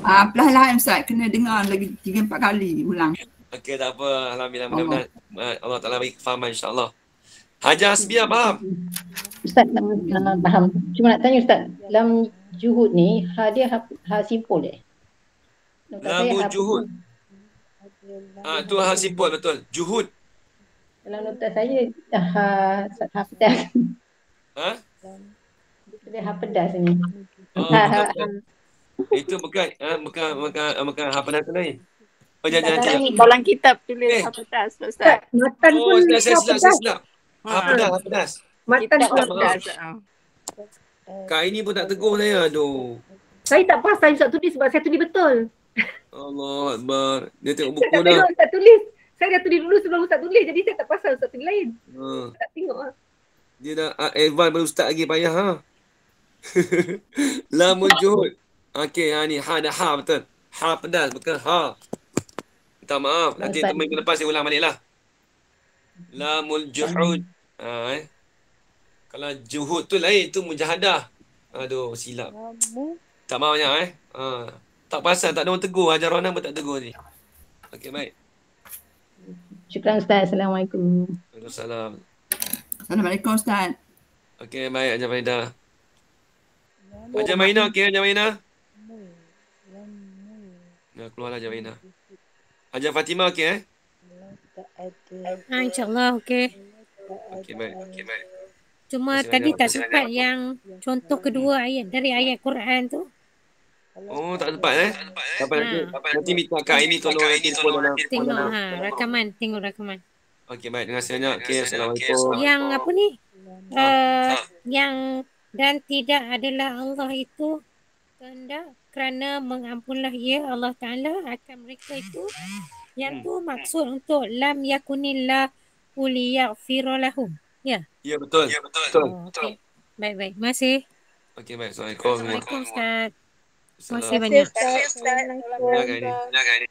Speaker 12: Perlahan-lahan Ustaz, kena dengar lagi 3-4 kali ulang.
Speaker 1: Okey, tak apa. Alhamdulillah, mudah-mudahan Allah Ta'ala bagi kefahaman insyaAllah. Hajar Asbiah faham?
Speaker 2: Ustaz faham. Cuma nak tanya Ustaz, lam juhud ni dia simpul
Speaker 1: Lam juhud. Tu hal simpul betul. Juhud.
Speaker 2: Dalam nota saya ha pedas. Dia pedas ni.
Speaker 1: Itu bukan ha pedas tu lain. Jangan.
Speaker 4: Dalam kitab tulis ha pedas Ustaz.
Speaker 2: Matan pun
Speaker 1: silap. Ha pedas.
Speaker 2: Matan pun
Speaker 4: pedas.
Speaker 1: Kak ini pun tak tegur saya. Aduh.
Speaker 2: Saya tak pasal Ustaz tulis sebab saya tulis betul.
Speaker 1: Allah Akbar. Dia tengok buku
Speaker 2: saya
Speaker 1: dah.
Speaker 2: Saya Ustaz tulis. Saya dah tulis dulu sebelum Ustaz tulis. Jadi saya tak pasal Ustaz tulis lain. Tak tengok lah.
Speaker 1: Dia dah advance baru Ustaz lagi payah ha. Lamul juhud. Okey, ni ha dah ha betul. Ha pedas bukan ha. Minta maaf. Nanti minggu lepas saya ulang balik lah. Lamul juhud. Kalau juhud tu lain, tu mujahadah. Aduh, silap. Tak maaf banyak tak pasal, tak ada orang tegur. Ajar Ronan pun tak tegur ni. Okey, baik.
Speaker 2: Syukran Ustaz. Assalamualaikum.
Speaker 1: Waalaikumsalam.
Speaker 12: Assalamualaikum Ustaz.
Speaker 1: Okey, baik Ajar Faridah. Ajar Maina, okey Ajar Maina? Dah keluarlah Ajar Maina. Ajar Fatimah, okey
Speaker 8: InsyaAllah okey.
Speaker 1: Okey, baik.
Speaker 8: Cuma tadi tak sempat yang contoh kedua ayat dari ayat Quran tu.
Speaker 1: Oh, tak sempat nanti minta Kak ini tolong
Speaker 8: tengok rakaman,
Speaker 1: Okey, baik. Terima kasih banyak. Okey, Assalamualaikum.
Speaker 8: Yang apa ni? Yang dan tidak adalah Allah itu kehendak kerana mengampunlah ia Allah Ta'ala akan mereka itu. Yang tu maksud untuk lam yakunillah liyaghfira lahum. Ya. Ya,
Speaker 1: betul.
Speaker 8: Okey. Baik. Masih.
Speaker 1: Okey, baik. Assalamualaikum.
Speaker 8: Assalamualaikum Ustaz.
Speaker 1: Terima
Speaker 8: kasih banyak.
Speaker 1: Terima kasih.